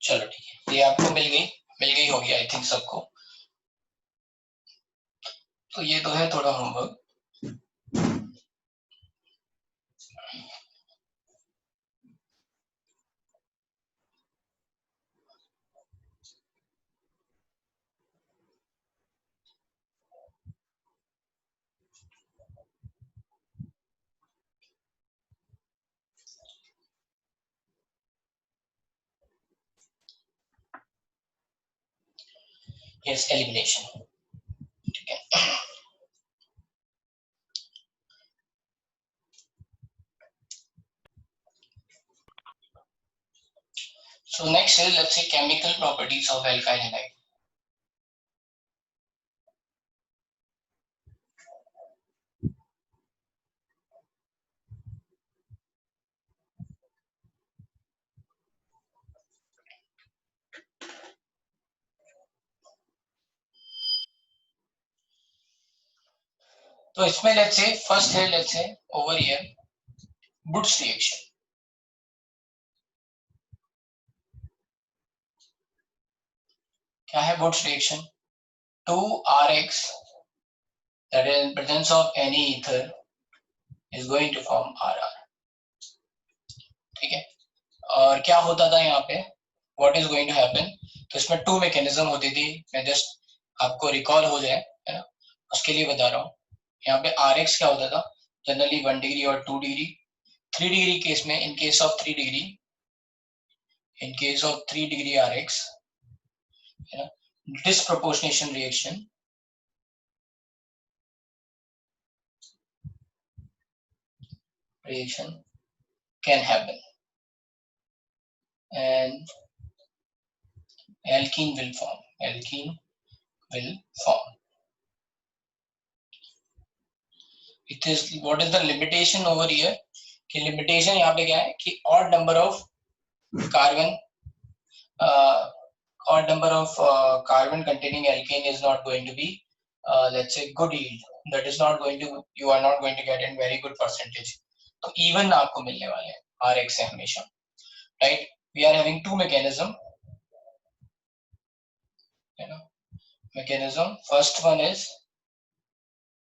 चलो ठीक है, ये आपको मिल गई होगी आई थिंक सबको। तो ये तो है थोड़ा होमवर्क। Yes, elimination. ठीक है, so next is, let's say, chemical properties of alkyl halide. तो इसमें लेट्स से फर्स्ट है, let's say over here Wurtz reaction। क्या है Wurtz reaction? 2Rx, that is in presence of any ether, is going to form RR। ठीक है, और क्या होता था यहाँ पे, what is going to happen? तो इसमें टू मैकेनिज्म होती थी, मैं जस्ट आपको रिकॉल हो जाए, है ना, उसके लिए बता रहा हूँ। यहाँ पे Rx क्या होता था, जनरली 1 डिग्री और 2 डिग्री। 3 डिग्री केस में, in case of 3 degree, in case of 3 degree Rx, है ना, disproportionation reaction can happen and alkene will form, alkene will form। It is, what is the limitation over here? कि limitation यहाँ पे क्या है कि odd number of carbon odd number of carbon containing alkane is not going to be let's say good yield, that is not going to, you are not going to get in very good percentage। तो even आपको मिलने वाले हैं Rx से हमेशा, right? We are having two mechanism, you know, mechanism। First one is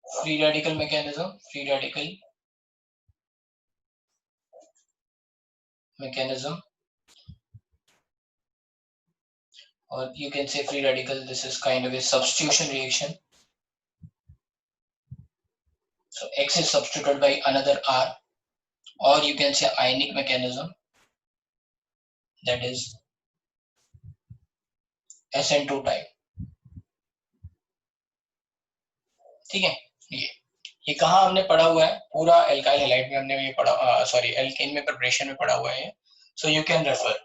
free radical mechanism, free radical mechanism, or you can say free radical, this is kind of a substitution reaction। So X is substituted by another R, or you can say ionic mechanism, that is SN2 type। ठीक है, ये कहाँ हमने पढ़ा हुआ है, पूरा alkyl halide में हमने ये पढ़ा, सॉरी एल्केन में प्रिपरेशन में पढ़ा हुआ है, सो यू कैन रेफर।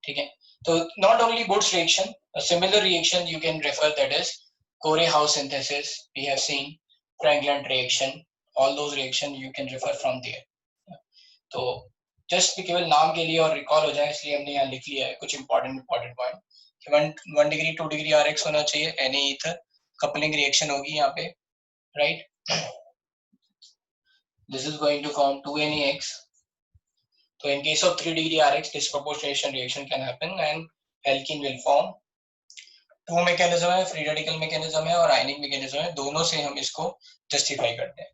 ठीक है, तो not only Wurtz reaction, a similar reaction you can refer, that is Corey-House synthesis, we have seen Frank-Lunt reaction, all those reaction you can refer from there। तो just केवल नाम के लिए और recall हो जाए इसलिए हमने यहाँ लिख लिया है कुछ important point. 1 degree 2 degree Rx होना चाहिए, एनी ईथर, कपलिंग रिएक्शन होगी यहाँ पे, right. This is going to form 2NaX। So in case of 3 degree Rx, disproportionation reaction can happen and alkene will form। To mechanism है, free radical mechanism है और आयनिक mechanism है, दोनों से हम इसको जस्टिफाई करते हैं।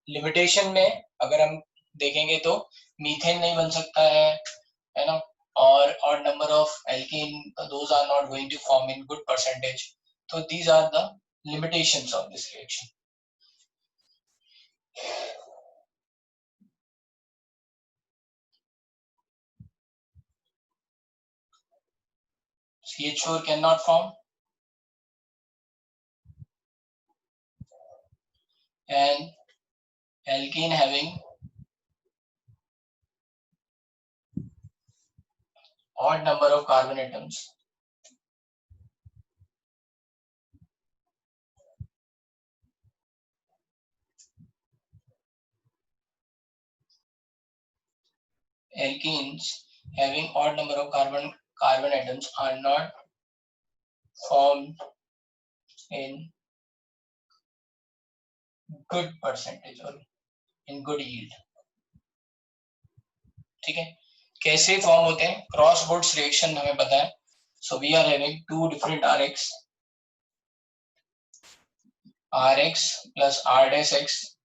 लिमिटेशन में अगर हम देखेंगे तो मीथेन नहीं बन सकता है ना, और odd number of alkene, those are not going to form in good percentage. तो these are the limitations of this reaction। CH4 cannot form, and alkene having odd number of carbon atoms alkenes having odd number of carbon atoms are not formed in good percentage or in good yield. ठीक है, कैसे form होते हैं? Cross boards reaction हमें पता है. So we are having two different Rx plus R dash X.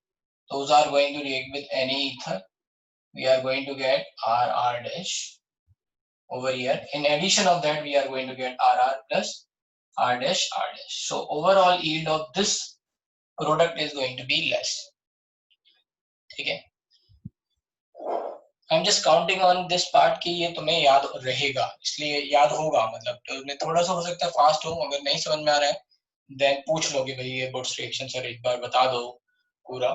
Those are going to react with any ether. We are going to get R dash over here. In addition of that, we are going to get RR plus R dash. So overall yield of this product is going to be less. ठीक है, I'm just counting on this part कि ये तुम्हें याद रहेगा, इसलिए याद होगा, मतलब तो थोड़ा सा हो सकता है फास्ट हो. अगर नहीं समझ में आ रहा है देन पूछ लो कि भाई ये बोर्ड्स रिएक्शन सर एक बार बता दो पूरा,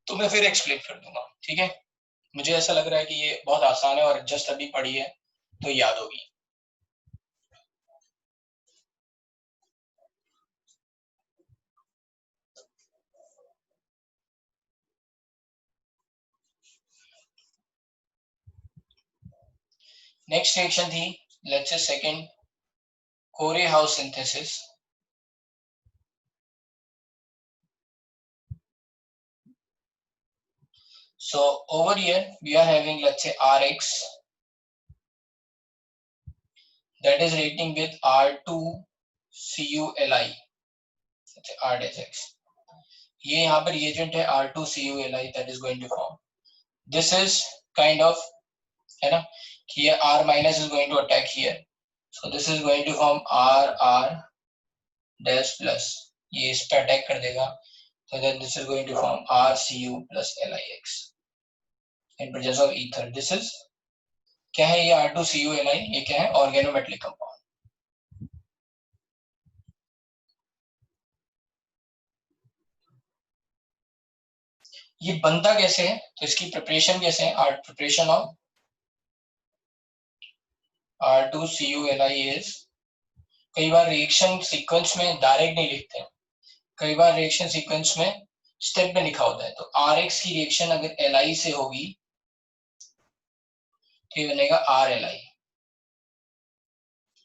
तो मैं फिर एक्सप्लेन कर दूंगा. ठीक है, मुझे ऐसा लग रहा है कि ये बहुत आसान है और जस्ट अभी पढ़ी है तो याद होगी. नेक्स्ट रिएक्शन थी, let's say second, Corey-House synthesis. So over here we are having, let's say, Rx that is reacting with R2CuLi, let's say R dash X. ये यहाँ पर reagent है R2CuLi that is going to form. This is kind of, है ना, कि ये R minus is going to attack here. So this is going to form RR dash plus. ये इस पे attack कर देगा. So then this is going to form RCu plus LiX in presence of ether. This is क्या है ये R2CuLi, ये क्या है? Organometallic compound. ये बनता कैसे है? तो इसकी प्रिपरेशन कैसे है? प्रिपरेशन ऑफ R2CuLi is, कई बार रिएक्शन सीक्वेंस में डायरेक्ट नहीं लिखते हैं, कई बार रिएक्शन सीक्वेंस में स्टेप में लिखा होता है. तो Rx की रिएक्शन अगर Li से होगी तो ये बनेगा RLi,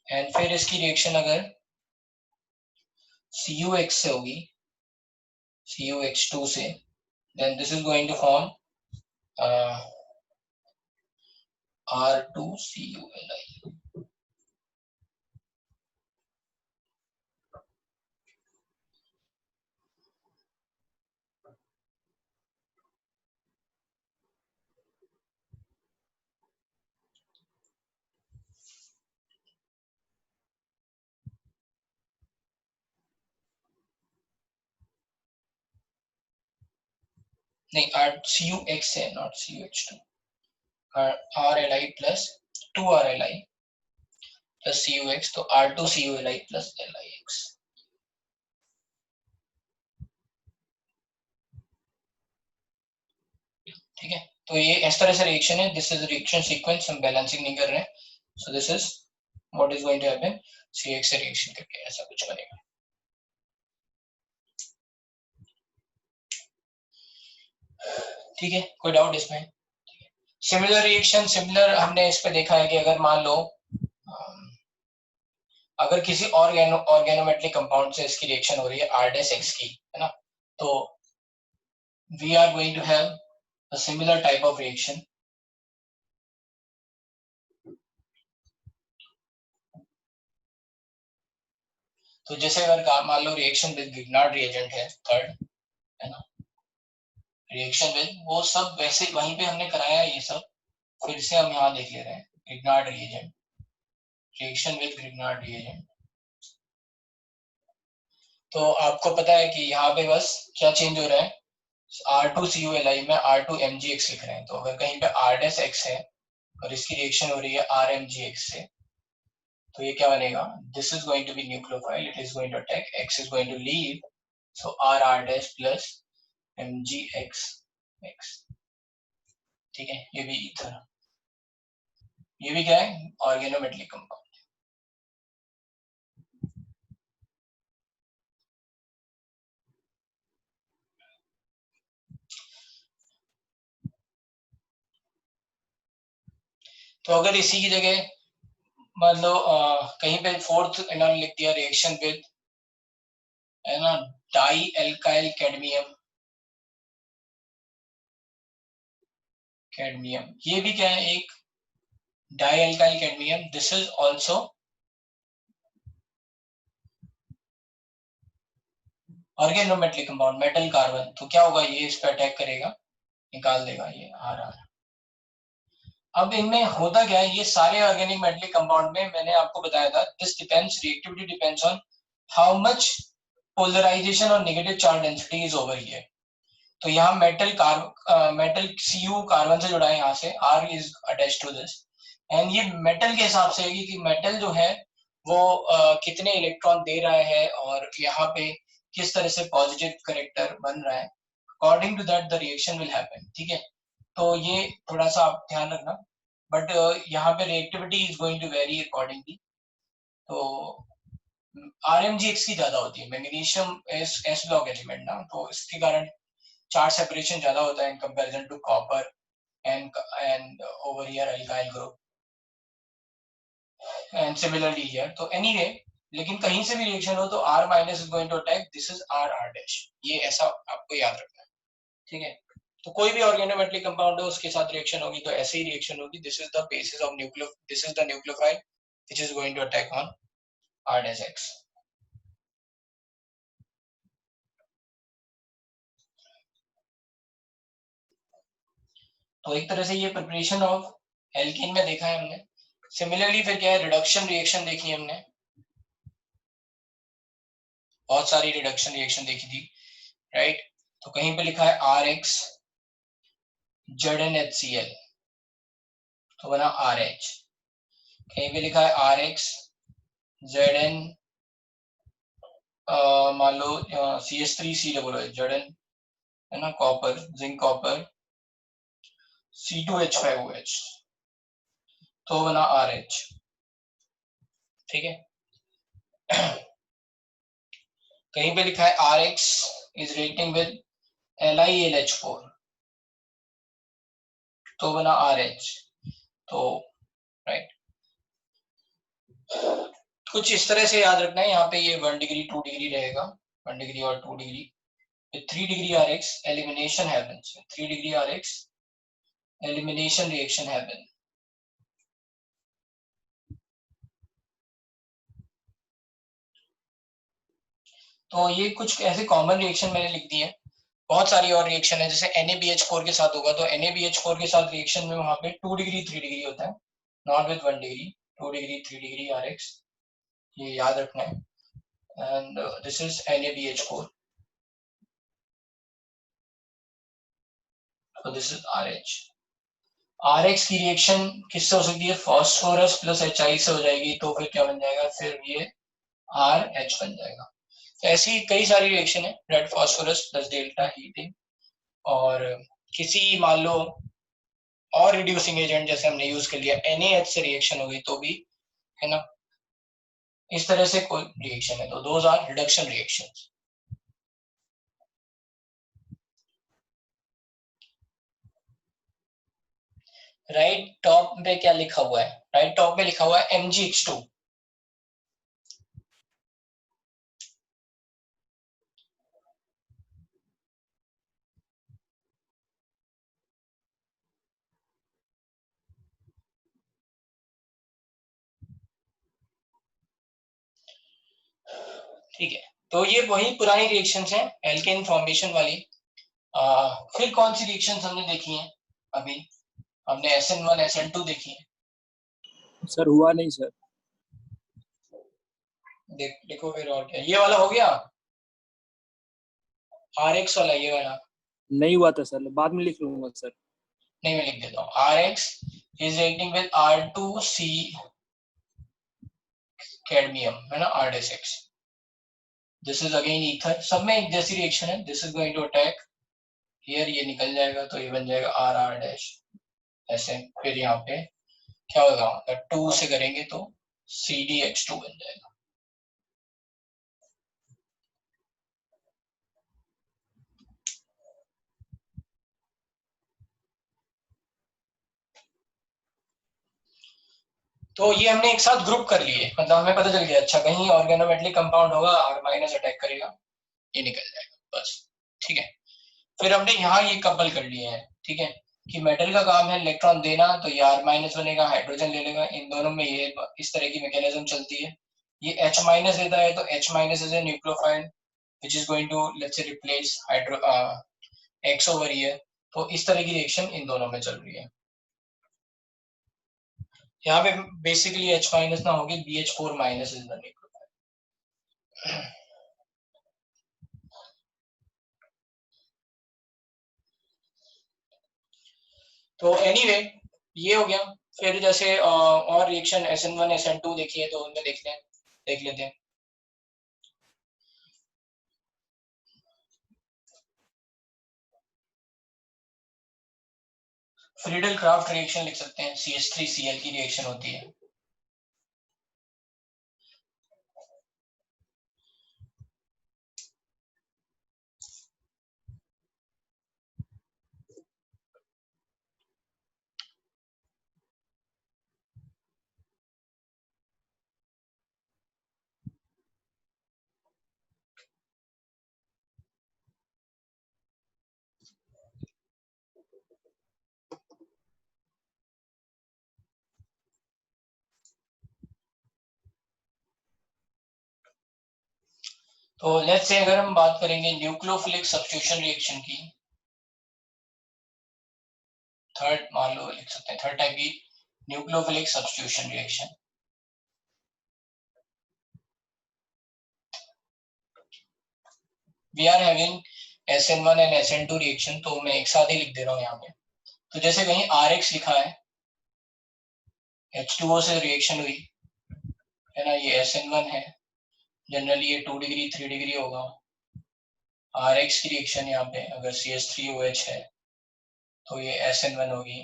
एंड फिर इसकी रिएक्शन अगर CuX से होगी, CuX2 से, then this is going to form R2CuLi. नहीं, CuX है, not CuH2. RLi plus 2RLi plus CuX, तो R2CuLi plus LiX. ठीक है, तो ये इस तरह से रिएक्शन है. दिस इज रिएक्शन सीक्वेंस, हम बैलेंसिंग नहीं कर रहे हैं. So this is what is going to happen, CX से रिएक्शन करके ऐसा कुछ बनेगा. ठीक है, कोई डाउट इसमें? सिमिलर रिएक्शन, सिमिलर हमने इस पे देखा है कि अगर मान लो अगर किसी ऑर्गेनोमेटलिक कंपाउंड से इसकी रिएक्शन हो रही है R dash X की, है ना, तो we are going to have a similar type of reaction. तो जैसे अगर मान लो रिएक्शन विद ग्रिग्नार्ड रिएजेंट है थर्ड, है ना, रिएक्शन विद, वो सब वैसे वहीं पे हमने कराया है, ये सब फिर से हम यहाँ देख ले रहे हैं. Grignard reagent, reaction with Grignard reagent. तो आपको पता है कि यहाँ पे बस क्या चेंज हो रहा है, R2CuLi में R2MgX लिख रहे हैं. तो अगर कहीं पे R dash X है और इसकी रिएक्शन हो रही है RMgX से, तो ये क्या बनेगा, this is going to be nucleophile, it is going to attack, X is going to leave, so R R dash plus M G X X. ठीक है, ये भी ईथर, ये भी क्या है, ऑर्गेनोमेटलिक कंपाउंड। तो अगर इसी की जगह मान लो कहीं पे फोर्थ इन्होंने लिख दिया रिएक्शन विद, है ना, डाई एल्काइल कैडमियम, कैडमियम ये भी क्या है, एक di alkyl cadmium, this is also organometallic compound, metal carbon. तो क्या होगा, ये इस पे अटैक करेगा, निकाल देगा ये आर आर। अब इनमें होता क्या है, ये सारे ऑर्गेनिक मेटलिक कंपाउंड में मैंने आपको बताया था, this depends, reactivity depends on how much polarization और negative charge density is over here. तो यहाँ मेटल Cu कार्बन से जुड़ा है, यहाँ से R is attached to this, and ये मेटल के हिसाब से है कि मेटल जो है वो कितने इलेक्ट्रॉन दे रहा है और यहाँ पे किस तरह से पॉजिटिव करेक्टर बन रहा है, according to that the reaction will happen. ठीक है, तो ये थोड़ा सा आप ध्यान रखना, बट यहाँ पे reactivity is going to vary accordingly. तो RMgX की ज्यादा होती है, मैग्नीशियम एस ब्लॉक एलिमेंट ना, तो इसके कारण चार्ज सेपरेशन ज्यादा होता है in comparison to copper and over here alkyl group and similarly here. तो एनीवे, लेकिन कहीं से भी रिएक्शन हो तो R minus is going to attack, this is R R dash, ये ऐसा आपको याद रखना है। ठीक है, तो कोई भी ऑर्गेनोमेटलिक कंपाउंड हो उसके साथ रिएक्शन होगी तो ऐसे ही रिएक्शन होगी, this is the basis of nucleo, this is the nucleophile which is going to attack on R dash X। तो एक तरह से ये प्रिपरेशन ऑफ एल्कीन में देखा है हमने। सिमिलरली फिर क्या है, रिडक्शन रिएक्शन देखी हमने, बहुत सारी रिडक्शन रिएक्शन देखी थी, राइट। तो कहीं पे लिखा है RX ZnHCl, तो बना RH। कहीं पे लिखा है RX Zn मान लो CH3COOH Zn, है ना, कॉपर, जिंक कॉपर C2H5OH, तो बना RH। ठीक है, कहीं पे लिखा है RX is reacting with LiLH4, तो बना RH। तो राइट, कुछ इस तरह से याद रखना है, यहाँ पे ये 1 डिग्री 2 डिग्री रहेगा, 1 डिग्री और 2 degree, 3 degree RX elimination happens, 3 degree RX elimination reaction happen. तो ये कुछ ऐसे कॉमन रिएक्शन मैंने लिख दिए, बहुत सारी और रिएक्शन है, जैसे NaBH4 के साथ होगा तो NaBH4 के साथ रिएक्शन में वहां पे 2 डिग्री 3 डिग्री होता है, not with 1 degree, 2 degree 3 degree RX, ये याद रखना है। And this is NaBH4, so this is RH। RX की रिएक्शन किससे हो सकती है, फास्फोरस प्लस HI से हो जाएगी, तो फिर क्या बन जाएगा, फिर ये RH बन जाएगा। तो ऐसी कई सारी रिएक्शन है, red phosphorus plus delta heating, और किसी मान लो और रिड्यूसिंग एजेंट जैसे हमने यूज कर लिया NaH से रिएक्शन हो गई तो भी, है ना, इस तरह से कोई रिएक्शन है, तो those are reduction reactions. Right top पे क्या लिखा हुआ है, राइट टॉप में लिखा हुआ है MgX2। ठीक है, तो ये वही पुरानी रिएक्शंस हैं एल्केन फॉर्मेशन वाली। फिर कौन सी रिएक्शंस हमने देखी हैं, अभी हमने SN1 SN2 देखी है। सर हुआ नहीं सर। देखो फिर और क्या, ये वाला हो गया RX वाला, ये वाला नहीं हुआ था सर, बाद में लिख लूंगा सर। नहीं, मैं लिख देता हूँ, RX is reacting with R2C cadmium है ना R-6, this is again ether, सब में एक जैसी रिएक्शन है, this is going to attack here, ये निकल जाएगा तो ये बन जाएगा RR- ऐसे, फिर यहाँ पे क्या होगा, 2 से करेंगे तो CdH2 बन जाएगा। तो ये हमने एक साथ ग्रुप कर लिए, मतलब हमें पता चल गया अच्छा कहीं ऑर्गेनोमेटलिक कंपाउंड होगा, R- अटैक करेगा, ये निकल जाएगा बस, ठीक है। फिर हमने यहाँ ये कपल कर लिए हैं, ठीक है, कि मेटल का काम है इलेक्ट्रॉन देना, तो ये R- बनेगा, हाइड्रोजन ले लेगा, इन दोनों में ये इस तरह की मैकेनिज्म चलती है। ये H- देता है तो H- is a nucleophile which is going to let's say replace hydro X over here, तो इस तरह की रिएक्शन इन दोनों में चल रही है। यहाँ पे बेसिकली H- ना होगी, BH4- इज द न्यूक्लियोफाइल। तो एनीवे ये हो गया। फिर जैसे और रिएक्शन SN1 SN2 देखिए, तो उनमें देख लेते हैं। फ्रीडल क्राफ्ट रिएक्शन लिख सकते हैं, CH3Cl की रिएक्शन होती है। तो लेट्स से अगर हम बात करेंगे न्यूक्लियोफिलिक सब्स्टिट्यूशन रिएक्शन की, थर्ड मान लो लिख सकते हैं, थर्ड टाइप की nucleophilic substitution reaction. We are having SN1 and SN2 reaction, तो मैं एक साथ ही लिख दे रहा हूँ यहाँ पे। तो जैसे कहीं RX लिखा है, H2O से रिएक्शन हुई है ना, ये SN1 है, जनरली ये 2 डिग्री 3 डिग्री होगा। RX की रिएक्शन यहाँ पे अगर CH3OH है तो ये SN1 होगी,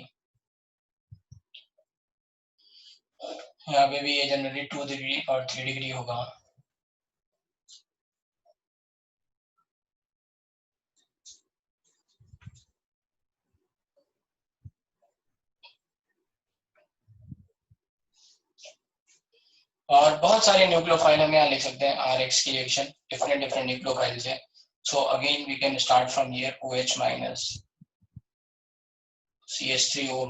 यहाँ पे भी ये जनरली 2 डिग्री और 3 डिग्री होगा। और बहुत सारे न्यूक्लियोफाइल हम यहाँ लिख सकते हैं, RX की रिएक्शन डिफरेंट न्यूक्लियोफाइल्स है। So again we can start from here, OH-, CH3O-,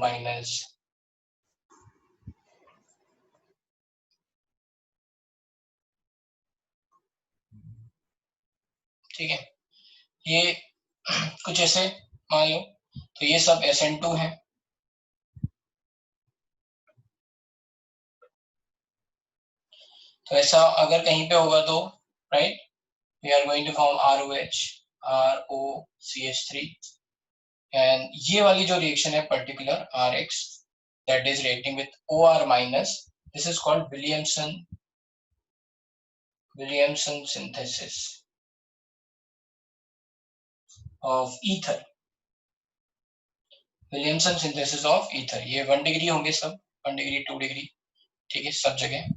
ठीक है, ये कुछ ऐसे मान लो, तो ये सब SN2 है। तो ऐसा अगर कहीं पे होगा तो right, we are going to form ROH, ROCH3, and ये वाली जो रिएक्शन है particular RX that is reacting with OR-, this is called Williamson synthesis of ether, Williamson synthesis of ether। ये 1 डिग्री होंगे सब, 1 डिग्री 2 डिग्री, ठीक है, सब जगह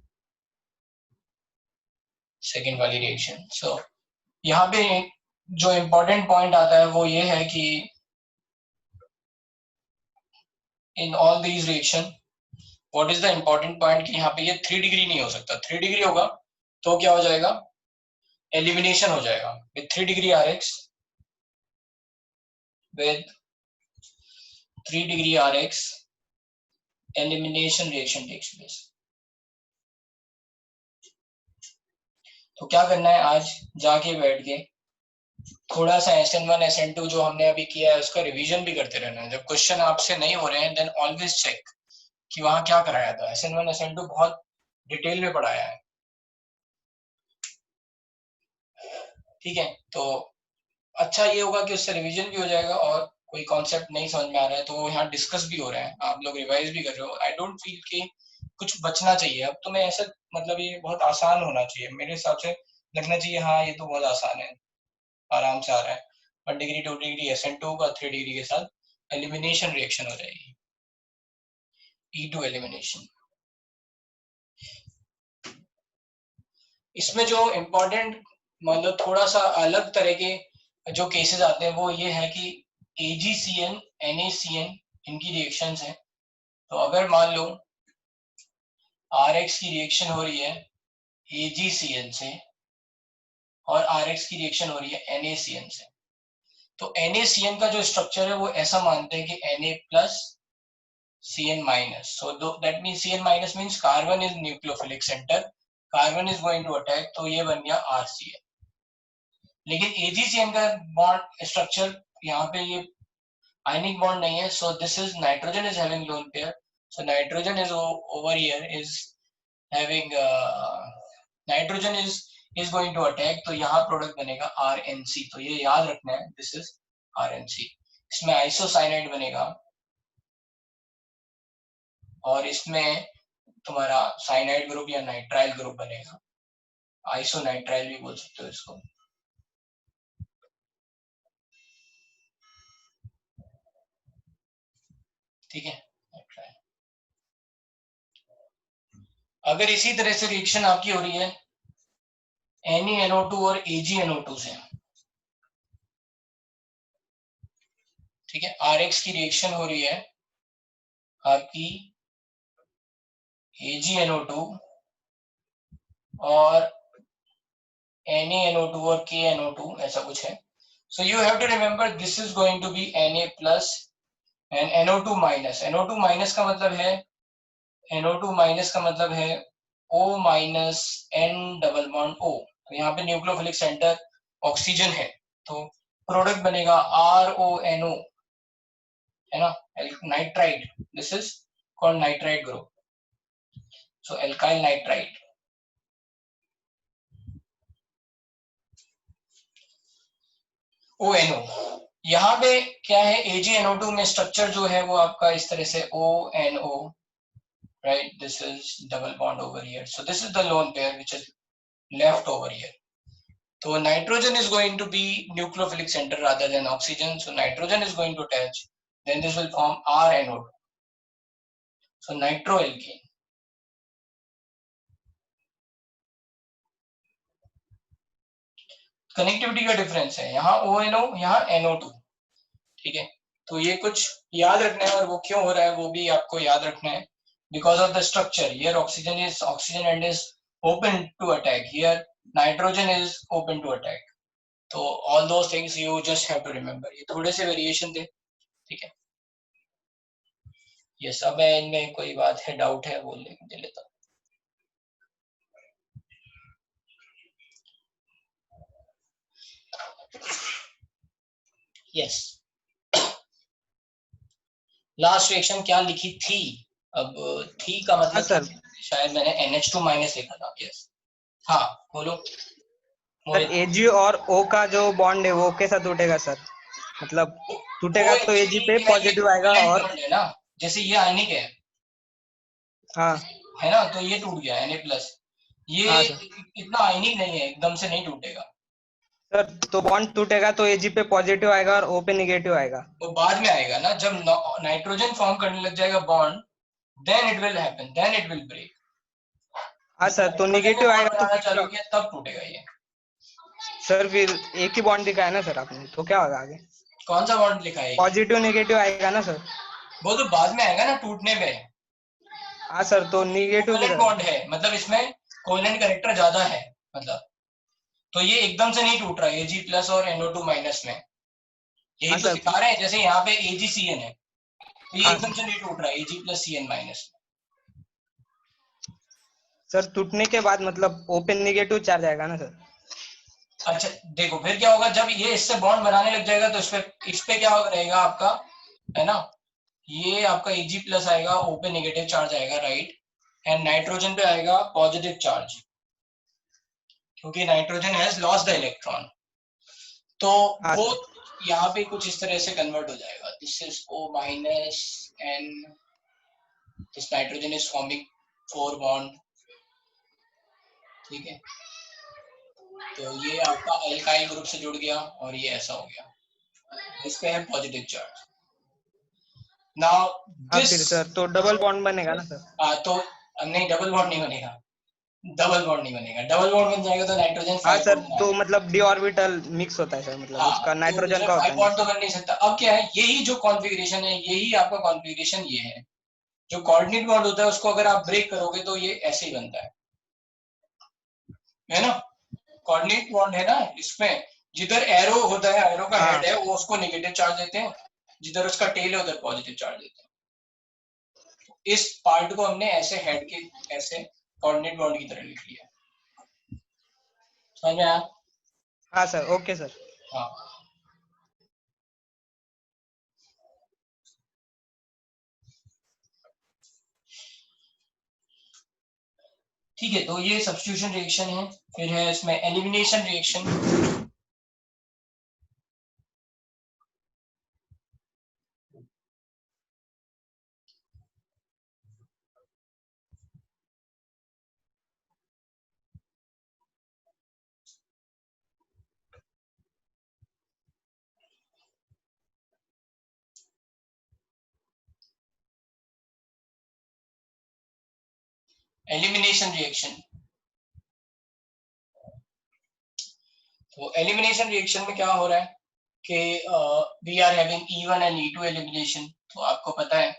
सेकेंड वाली रिएक्शन। सो यहाँ पे जो इम्पोर्टेंट पॉइंट आता है वो ये है कि in all these reaction what is the important point, कि यहाँ पे ये 3 डिग्री नहीं हो सकता। 3 डिग्री होगा तो क्या हो जाएगा, एलिमिनेशन हो जाएगा। With 3 degree RX, with 3 degree RX, elimination reaction takes place। तो क्या करना है, आज जाके बैठ के थोड़ा सा SN1 SN2 जो हमने अभी किया है उसका रिवीजन भी करते रहना है। जब क्वेश्चन आपसे नहीं हो रहे हैं देन ऑलवेज चेक कि वहां क्या कराया था। SN1 SN2 बहुत डिटेल में पढ़ाया है, ठीक है। तो अच्छा ये होगा कि उससे रिवीजन भी हो जाएगा, और कोई कॉन्सेप्ट नहीं समझ में आ रहा है तो वो यहाँ डिस्कस भी हो रहा है, आप लोग रिवाइज भी कर रहे हो। आई डोंट फील कि कुछ बचना चाहिए। अब तुम्हें ऐसा मतलब ये बहुत आसान होना चाहिए मेरे हिसाब से, लगना चाहिए हाँ ये तो बहुत आसान है, आराम से आ रहा है। 1 डिग्री 2 डिग्री SN2 का 3 डिग्री के साथ एलिमिनेशन रिएक्शन हो जाएगी, E2 एलिमिनेशन। इसमें जो इम्पोर्टेंट मतलब थोड़ा सा अलग तरह के जो केसेस आते हैं वो ये है कि AgCN NaCN इनकी रिएक्शंस हैं। तो अगर मान लो RX की रिएक्शन हो रही है AgCN से और RX की रिएक्शन हो रही है NaCN से, तो NaCN का जो स्ट्रक्चर है वो ऐसा मानते हैं कि Na plus Cn minus. So that means Cn minus means carbon is nucleophilic center, carbon is going to attack, तो ये बन गया RCN। लेकिन AgCN का बॉन्ड स्ट्रक्चर यहाँ पे ये आयनिक बॉन्ड नहीं है, so this is nitrogen is having lone pair, so nitrogen is over here is having nitrogen is going to attack, तो यहाँ प्रोडक्ट बनेगा RNC। तो ये याद रखना है, this is RNC। इसमें आइसोसाइनाइड बनेगा और इसमें तुम्हारा साइनाइड ग्रुप या नाइट्राइल ग्रुप बनेगा, आइसोनाइट्राइल भी बोल सकते हो इसको। ठीक है, नाइट्राइल। अगर इसी तरह से रिएक्शन आपकी हो रही है NeNO2 और AgNO2 से, ठीक है, RX की रिएक्शन हो रही है आपकी AgNO2 और NaNO2 और KNO2 ऐसा कुछ है। So you have to remember this is going to be Na plus and NO2 minus। NO2 minus का मतलब है NO2 माइनस का मतलब है O minus N double bond O। तो यहाँ पे न्यूक्लियोफिलिक सेंटर ऑक्सीजन है, तो प्रोडक्ट बनेगा RONO, है ना, nitride. This is called nitride group, so alkyl nitride. ONO यहाँ पे क्या है, AgNO2 में स्ट्रक्चर जो है वो आपका इस तरह से ONO, right, this is double bond over here, so this is the lone pair which is left over here। So nitrogen is going to be nucleophilic center rather than oxygen, so nitrogen is going to attach, then this will form RNO2, so nitroalkane। Connectivity का difference है, यहाँ ONO यहाँ NO2, ठीक है। तो ये कुछ याद रखना है, और वो क्यों हो रहा है वो भी आपको याद रखना है, because of the structure here oxygen end is open to attack, here nitrogen is open to attack, तो all those things you just have to remember। ये थोड़े से वेरिएशन थे, ठीक है। ये सब है, इनमें कोई बात है, डाउट है, वो ले लेता हूँ। यस, लास्ट रिएक्शन क्या लिखी थी, अब थी का मतलब सर शायद मैंने NH2 माइनस लिखा था। यस, हाँ बोलो। सर Ag और O का जो बॉन्ड है वो कैसा टूटेगा सर, मतलब टूटेगा तो Ag पे पॉजिटिव आएगा और है ना, जैसे ये आयनिक है, हाँ है ना, तो ये टूट गया Na प्लस, ये हाँ सर। इतना आयनिक नहीं है, एकदम से नहीं टूटेगा सर तो बॉन्ड टूटेगा तो Ag पे पॉजिटिव आएगा और O पे नेगेटिव आएगा। वो बाद में आएगा ना, जब नाइट्रोजन फॉर्म करने लग जाएगा bond, then it will happen, then it will break. हाँ सर, तो नेगेटिव आएगा तो फिर चालू किया तब टूटेगा ये। सर फिर एक ही बॉन्ड दिखाया ना सर आपने, तो क्या होगा आगे? कौन सा बॉन्ड लिखा है? पॉजिटिव नेगेटिव आएगा ना सर? वो तो बाद में आएगा ना टूटने पे। हाँ सर, तो नेगेटिव कोवेलेंट बॉन्ड है, मतलब इसमें कोवेलेंट कैरेक्टर ज्यादा है, मतलब तो ये एकदम से नहीं टूट रहा है Ag प्लस और NO2 माइनस में, यही हाँ तो सर। सिखा रहे हैं। जैसे यहाँ पे AgCN है, तो ये हाँ एकदम से नहीं टूट रहा है Ag plus CN minus. Sir टूटने के बाद मतलब O पे नेगेटिव चार्ज आएगा ना सर? अच्छा देखो फिर क्या होगा, जब ये इससे बॉन्ड बनाने लग जाएगा तो इस पे क्या रहेगा आपका, है ना, ये आपका Ag प्लस आएगा, O पे नेगेटिव चार्ज आएगा, राइट, एंड नाइट्रोजन पे आएगा पॉजिटिव चार्ज, क्योंकि nitrogen has lost the electron. तो हाँ वो सर। यहाँ पे कुछ इस तरह से कन्वर्ट हो जाएगा, this is O minus and this nitrogen is forming 4 bond, ठीक है। तो ये आपका अल्काइल ग्रुप से जुड़ गया और ये ऐसा हो गया, इस पे है पॉजिटिव चार्ज। नाउ हाँ दिस फिर सर तो डबल बॉन्ड बनेगा ना सर? तो नहीं, डबल बॉन्ड नहीं बनेगा, डबल बॉन्ड नहीं बनेगा। डबल बॉन्ड बन जाएगा तो नाइट्रोजन हाँ 5 सर, बॉन्ड तो आएगा। मतलब डी ऑर्बिटल मिक्स होता है सर, मतलब हाँ, उसका तो नाइट्रोजन उसमें का होता 5 है ना बॉन्ड तो सर? बन नहीं सकता। अब क्या है, यही जो कॉन्फ़िगरेशन है, यही आपका कॉन्फ़िगरेशन ये है। जो कोऑर्डिनेट बॉन्ड होता है उसको अगर आप ब्रेक करोगे तो ये ऐसे ही बनता है ना। कोऑर्डिनेट बॉन्ड है ना, इसमें जिधर एरो होता है, एरो का हाँ हेड है, वो उसको नेगेटिव चार्ज देते हैं, जिधर उसका टेल है उधर पॉजिटिव चार्ज देते हैं। इस पार्ट को हमने ऐसे हेड के ऐसे कोऑर्डिनेट बॉन्ड की तरह लिख लिया, समझ में आया? हाँ सर, ओके सर। हाँ, ठीक है। तो ये सब्स्टिट्यूशन रिएक्शन है। फिर है इसमें एलिमिनेशन रिएक्शन। एलिमिनेशन रिएक्शन, तो एलिमिनेशन रिएक्शन में क्या हो रहा है कि we are having E1 and E2 elimination. तो आपको पता है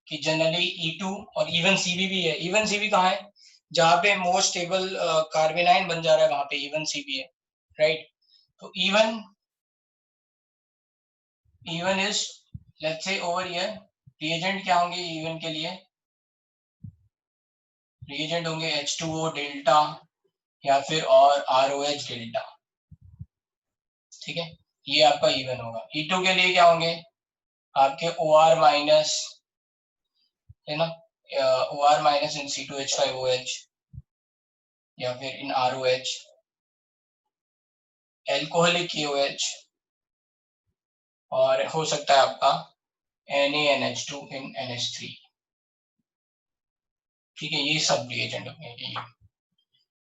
कि जनरली E2 और इवन CB भी है। इवन CB कहाँ है? जहाँ पे मोस्ट स्टेबल कार्बेनाइन बन जा रहा है वहां पे इवन CB है, राइट। तो E1 is let's say over here, reagent क्या होंगे इवन के लिए? रिएजेंट होंगे H2O डेल्टा या फिर और ROH डेल्टा, ठीक है। ये आपका इवन होगा। E2 के लिए क्या होंगे आपके OR माइनस, है ना, OR माइनस इन C2H5OH या फिर इन ROH, एल्कोहलिक KOH, और हो सकता है आपका NaNH2 इन NH3, ठीक है। ये सब रिएजेंट होंगे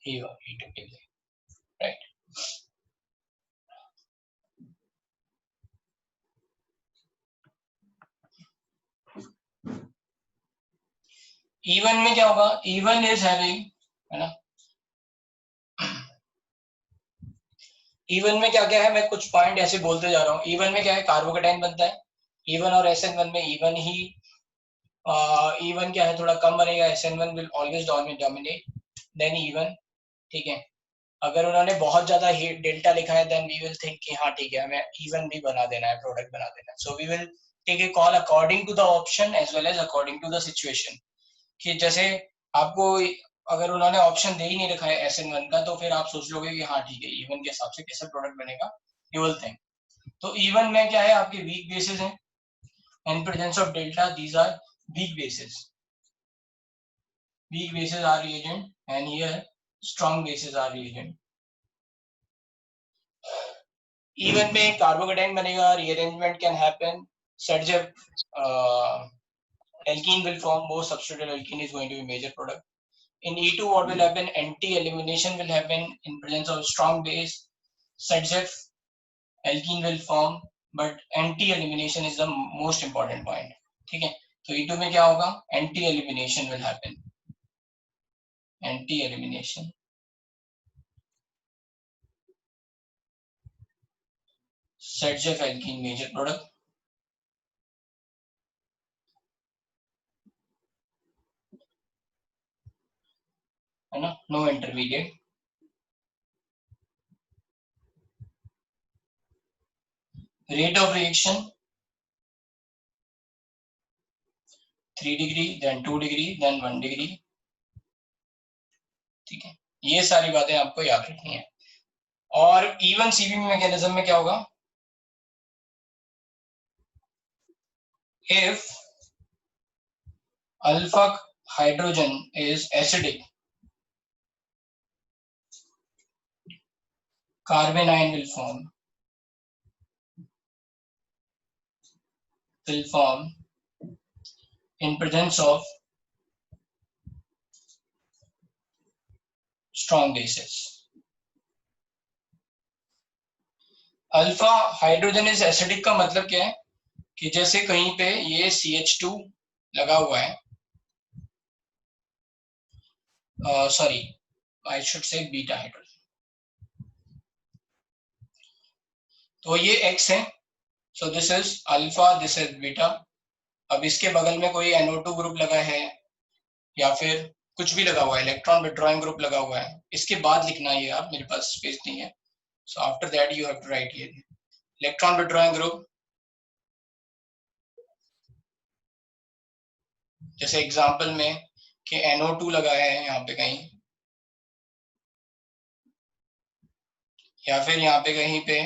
E2 के लिए, राइट। E1 में क्या होगा? E1 इज हैविंग, है ना, E1 में क्या क्या है, मैं कुछ पॉइंट ऐसे बोलते जा रहा हूँ। E1 में क्या है, कार्बोकेटाइन बनता है। E1 और SN1 में E1 ही, E1 क्या है, थोड़ा कम बनेगा, SN1 will always dominate then E1, ठीक है। अगर उन्होंने बहुत ज्यादा हीट डेल्टा लिखा है देन वी विल थिंक कि हाँ ठीक है, हमें E1 भी बना देना है, प्रोडक्ट बना देना है। So we will take a call according to the option as well as according to the situation. कि जैसे आपको अगर उन्होंने ऑप्शन दे ही नहीं रखा है SN1 का, तो फिर आप सोच लोगे कि हाँ ठीक है, E1 के हिसाब से कैसे प्रोडक्ट बनेगा, यू विल थिंक। तो E1 में क्या है, आपके वीक बेसिस हैं, in presence of delta these are weak bases. Weak bases are reagent and here strong bases are reagent. Even में कार्बोकेटाइन बनेगा, rearrangement can happen, Sergev alkene will form, both substituted alkene is going to be major product. In E2 what will happen, anti-elimination will happen in presence of strong base, Sergev alkene will form, but anti-elimination is the most important point, ठीक है। तो E2 में क्या होगा, anti-elimination will happen, anti-elimination, Sergev alkene major product, है ना, no intermediate. Rate of reaction 3 degree, then 2 degree, then 1 degree, ठीक है। ये सारी बातें आपको याद रखनी है। और इवन सीबी मैकेनिज्म में क्या होगा, if alpha hydrogen is acidic, carbanion will form in presence of strong bases. Alpha hydrogen is acidic का मतलब क्या है कि जैसे कहीं पे ये CH2 लगा हुआ है, sorry I should say beta hydrogen, तो ये X है, सो this is alpha, this is beta. अब इसके बगल में कोई NO2 ग्रुप लगा है या फिर कुछ भी लगा हुआ है, इलेक्ट्रॉन विड्रॉइंग ग्रुप लगा हुआ है, इसके बाद लिखना ये आप, मेरे पास स्पेस नहीं है, so after that you have to write ये इलेक्ट्रॉन विड्रॉइंग ग्रुप। जैसे एग्जांपल में कि NO2 लगा है यहाँ पे कहीं, या फिर यहाँ पे कहीं पे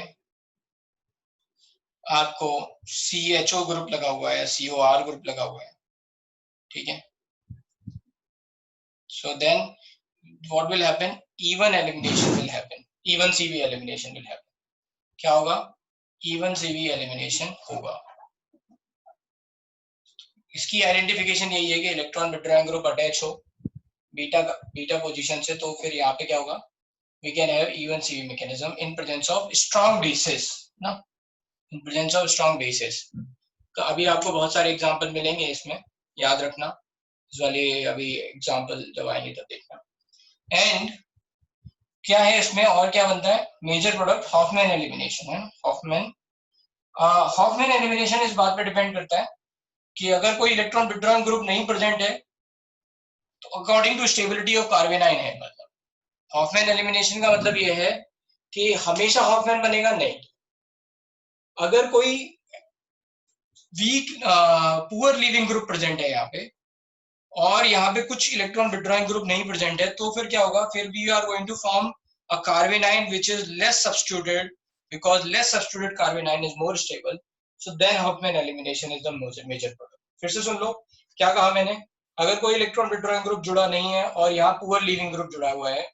आपको CHO ग्रुप लगा हुआ है, COR ग्रुप लगा हुआ है, ठीक है। So then what will happen? Even elimination will happen. Even CV elimination will happen. क्या होगा? Even CV elimination होगा। इसकी आइडेंटिफिकेशन यही है कि इलेक्ट्रॉन विड्रॉइंग ग्रुप अटैच हो बीटा पोजीशन से, तो फिर यहाँ पे क्या होगा? We can have even CV mechanism in presence of strong bases, ना? In presence of strong bases. तो अभी आपको बहुत सारे एग्जाम्पल मिलेंगे इसमें, याद रखना इस वाले, अभी एग्जाम्पल जब आएंगे तब देखना। एंड क्या है इसमें और क्या बनता है? मेजर प्रोडक्ट हॉफमैन एलिमिनेशन है। हॉफमैन एलिमिनेशन इस बात पे डिपेंड करता है कि अगर कोई इलेक्ट्रॉन विड्रॉइंग ग्रुप नहीं प्रेजेंट है तो according to stability of carbanion है। मतलब हॉफमैन एलिमिनेशन का मतलब ये है कि हमेशा हॉफमैन बनेगा नहीं। अगर कोई weak poor leaving group present है यहाँ पे और यहाँ पे कुछ इलेक्ट्रॉन विड्रॉइंग ग्रुप नहीं प्रेजेंट है, तो फिर क्या होगा? फिर we are going to form a carbanion which is less substituted, because less substituted carbanion is more stable, so then Hofmann elimination is the major product. फिर से सुन लो क्या कहा मैंने, अगर कोई इलेक्ट्रॉन विड्रॉइंग ग्रुप जुड़ा नहीं है और यहाँ पुअर लीविंग ग्रुप जुड़ा हुआ है,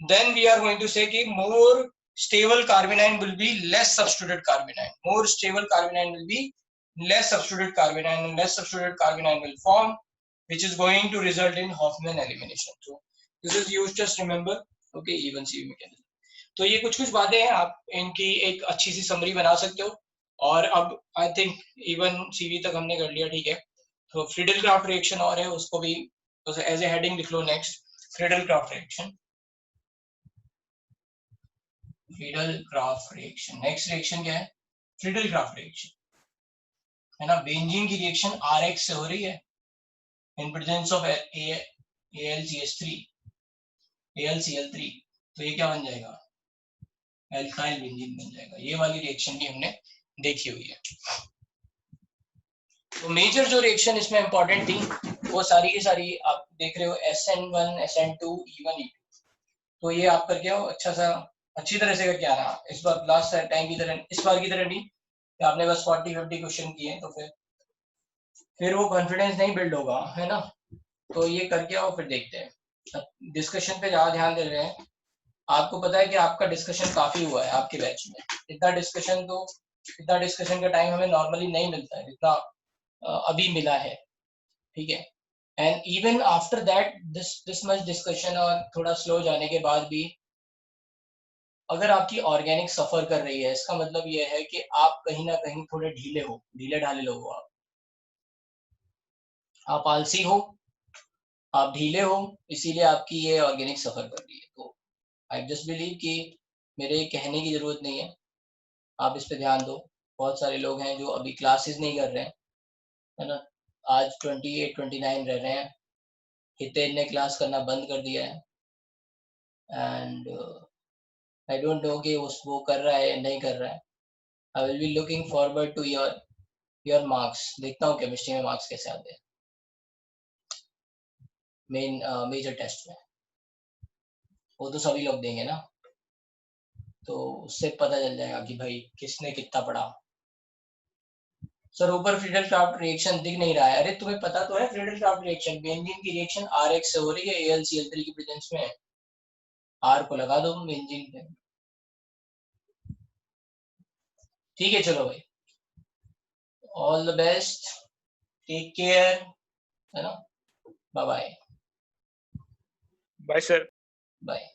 then we are going to say कि more stable carbanion will be less substituted carbanion, more stable carbanion will be less substituted carbanion, and less substituted carbanion will form, which is going to result in Hofmann elimination. So this is used, just remember, okay, even CV mechanism. तो ये कुछ बातें हैं, आप इनकी एक अच्छी सी summary बना सकते हो। और अब आई थिंक इवन CV तक हमने कर लिया, ठीक है। तो फ्रीडल क्राफ्ट रिएक्शन और है, उसको भी एज ए हेडिंग लिख लो, next Friedel Crafts reaction. Friedel Crafts reaction, next reaction क्या है? फ्रीडल क्राफ्ट रिएक्शन है ना। बेंजीन की रिएक्शन RX से हो रही है इन प्रेजेंस ऑफ AlCl3, तो ये क्या बन जाएगा? एल्काइल बेंजीन बन जाएगा। ये वाली रिएक्शन भी हमने देखी हुई है। तो मेजर जो रिएक्शन इसमें इंपॉर्टेंट थी वो सारी की सारी आप देख रहे हो, SN1, SN2, E1, E2। तो ये आप करके आओ अच्छी तरह से करके आना। इस बार लास्ट टाइम की तरह, इस बार की तरह नहीं कि आपने बस 40-50 क्वेश्चन किए तो फिर वो कॉन्फिडेंस नहीं बिल्ड होगा, है ना। तो ये करके आओ, फिर देखते हैं। डिस्कशन पे ज्यादा ध्यान दे रहे हैं। आपको पता है कि आपका डिस्कशन काफी हुआ है आपके बैच में। इतना डिस्कशन का टाइम हमें नॉर्मली नहीं मिलता है जितना अभी मिला है, ठीक है। And even after that this much discussion और थोड़ा स्लो जाने के बाद भी अगर आपकी ऑर्गेनिक सफर कर रही है, इसका मतलब ये है कि आप कहीं ना कहीं थोड़े ढीले ढाले लोग हो। आप आलसी हो, आप ढीले हो, इसीलिए आपकी ये ऑर्गेनिक सफर कर रही है। तो आई जस्ट बिलीव कि मेरे कहने की जरूरत नहीं है, आप इस पे ध्यान दो। बहुत सारे लोग हैं जो अभी क्लासेस नहीं कर रहे हैं, है ना। आज 28-29 रह रहे हैं। हितेन ने क्लास करना बंद कर दिया है एंड आई डोंट नो कि वो कर रहा है या नहीं कर रहा है। I will be looking forward to your marks. देखता हूँ केमिस्ट्री में मार्क्स कैसे आते हैं मेजर टेस्ट में। वो तो सभी लोग देंगे ना, तो उससे पता चल जाएगा कि भाई किसने कितना पढ़ा। सर ऊपर फ्रीडल क्राफ्ट रिएक्शन दिख नहीं रहा है। अरे तुम्हें पता तो है फ्रीडल क्राफ्ट रिएक्शन, बेंजीन की रिएक्शन RX से हो रही है AlCl3 की प्रेजेंस में। R को लगा दो बेंजीन पे, ठीक है। चलो भाई, all the best, take care, है ना। Bye bye. Bye sir. Bye.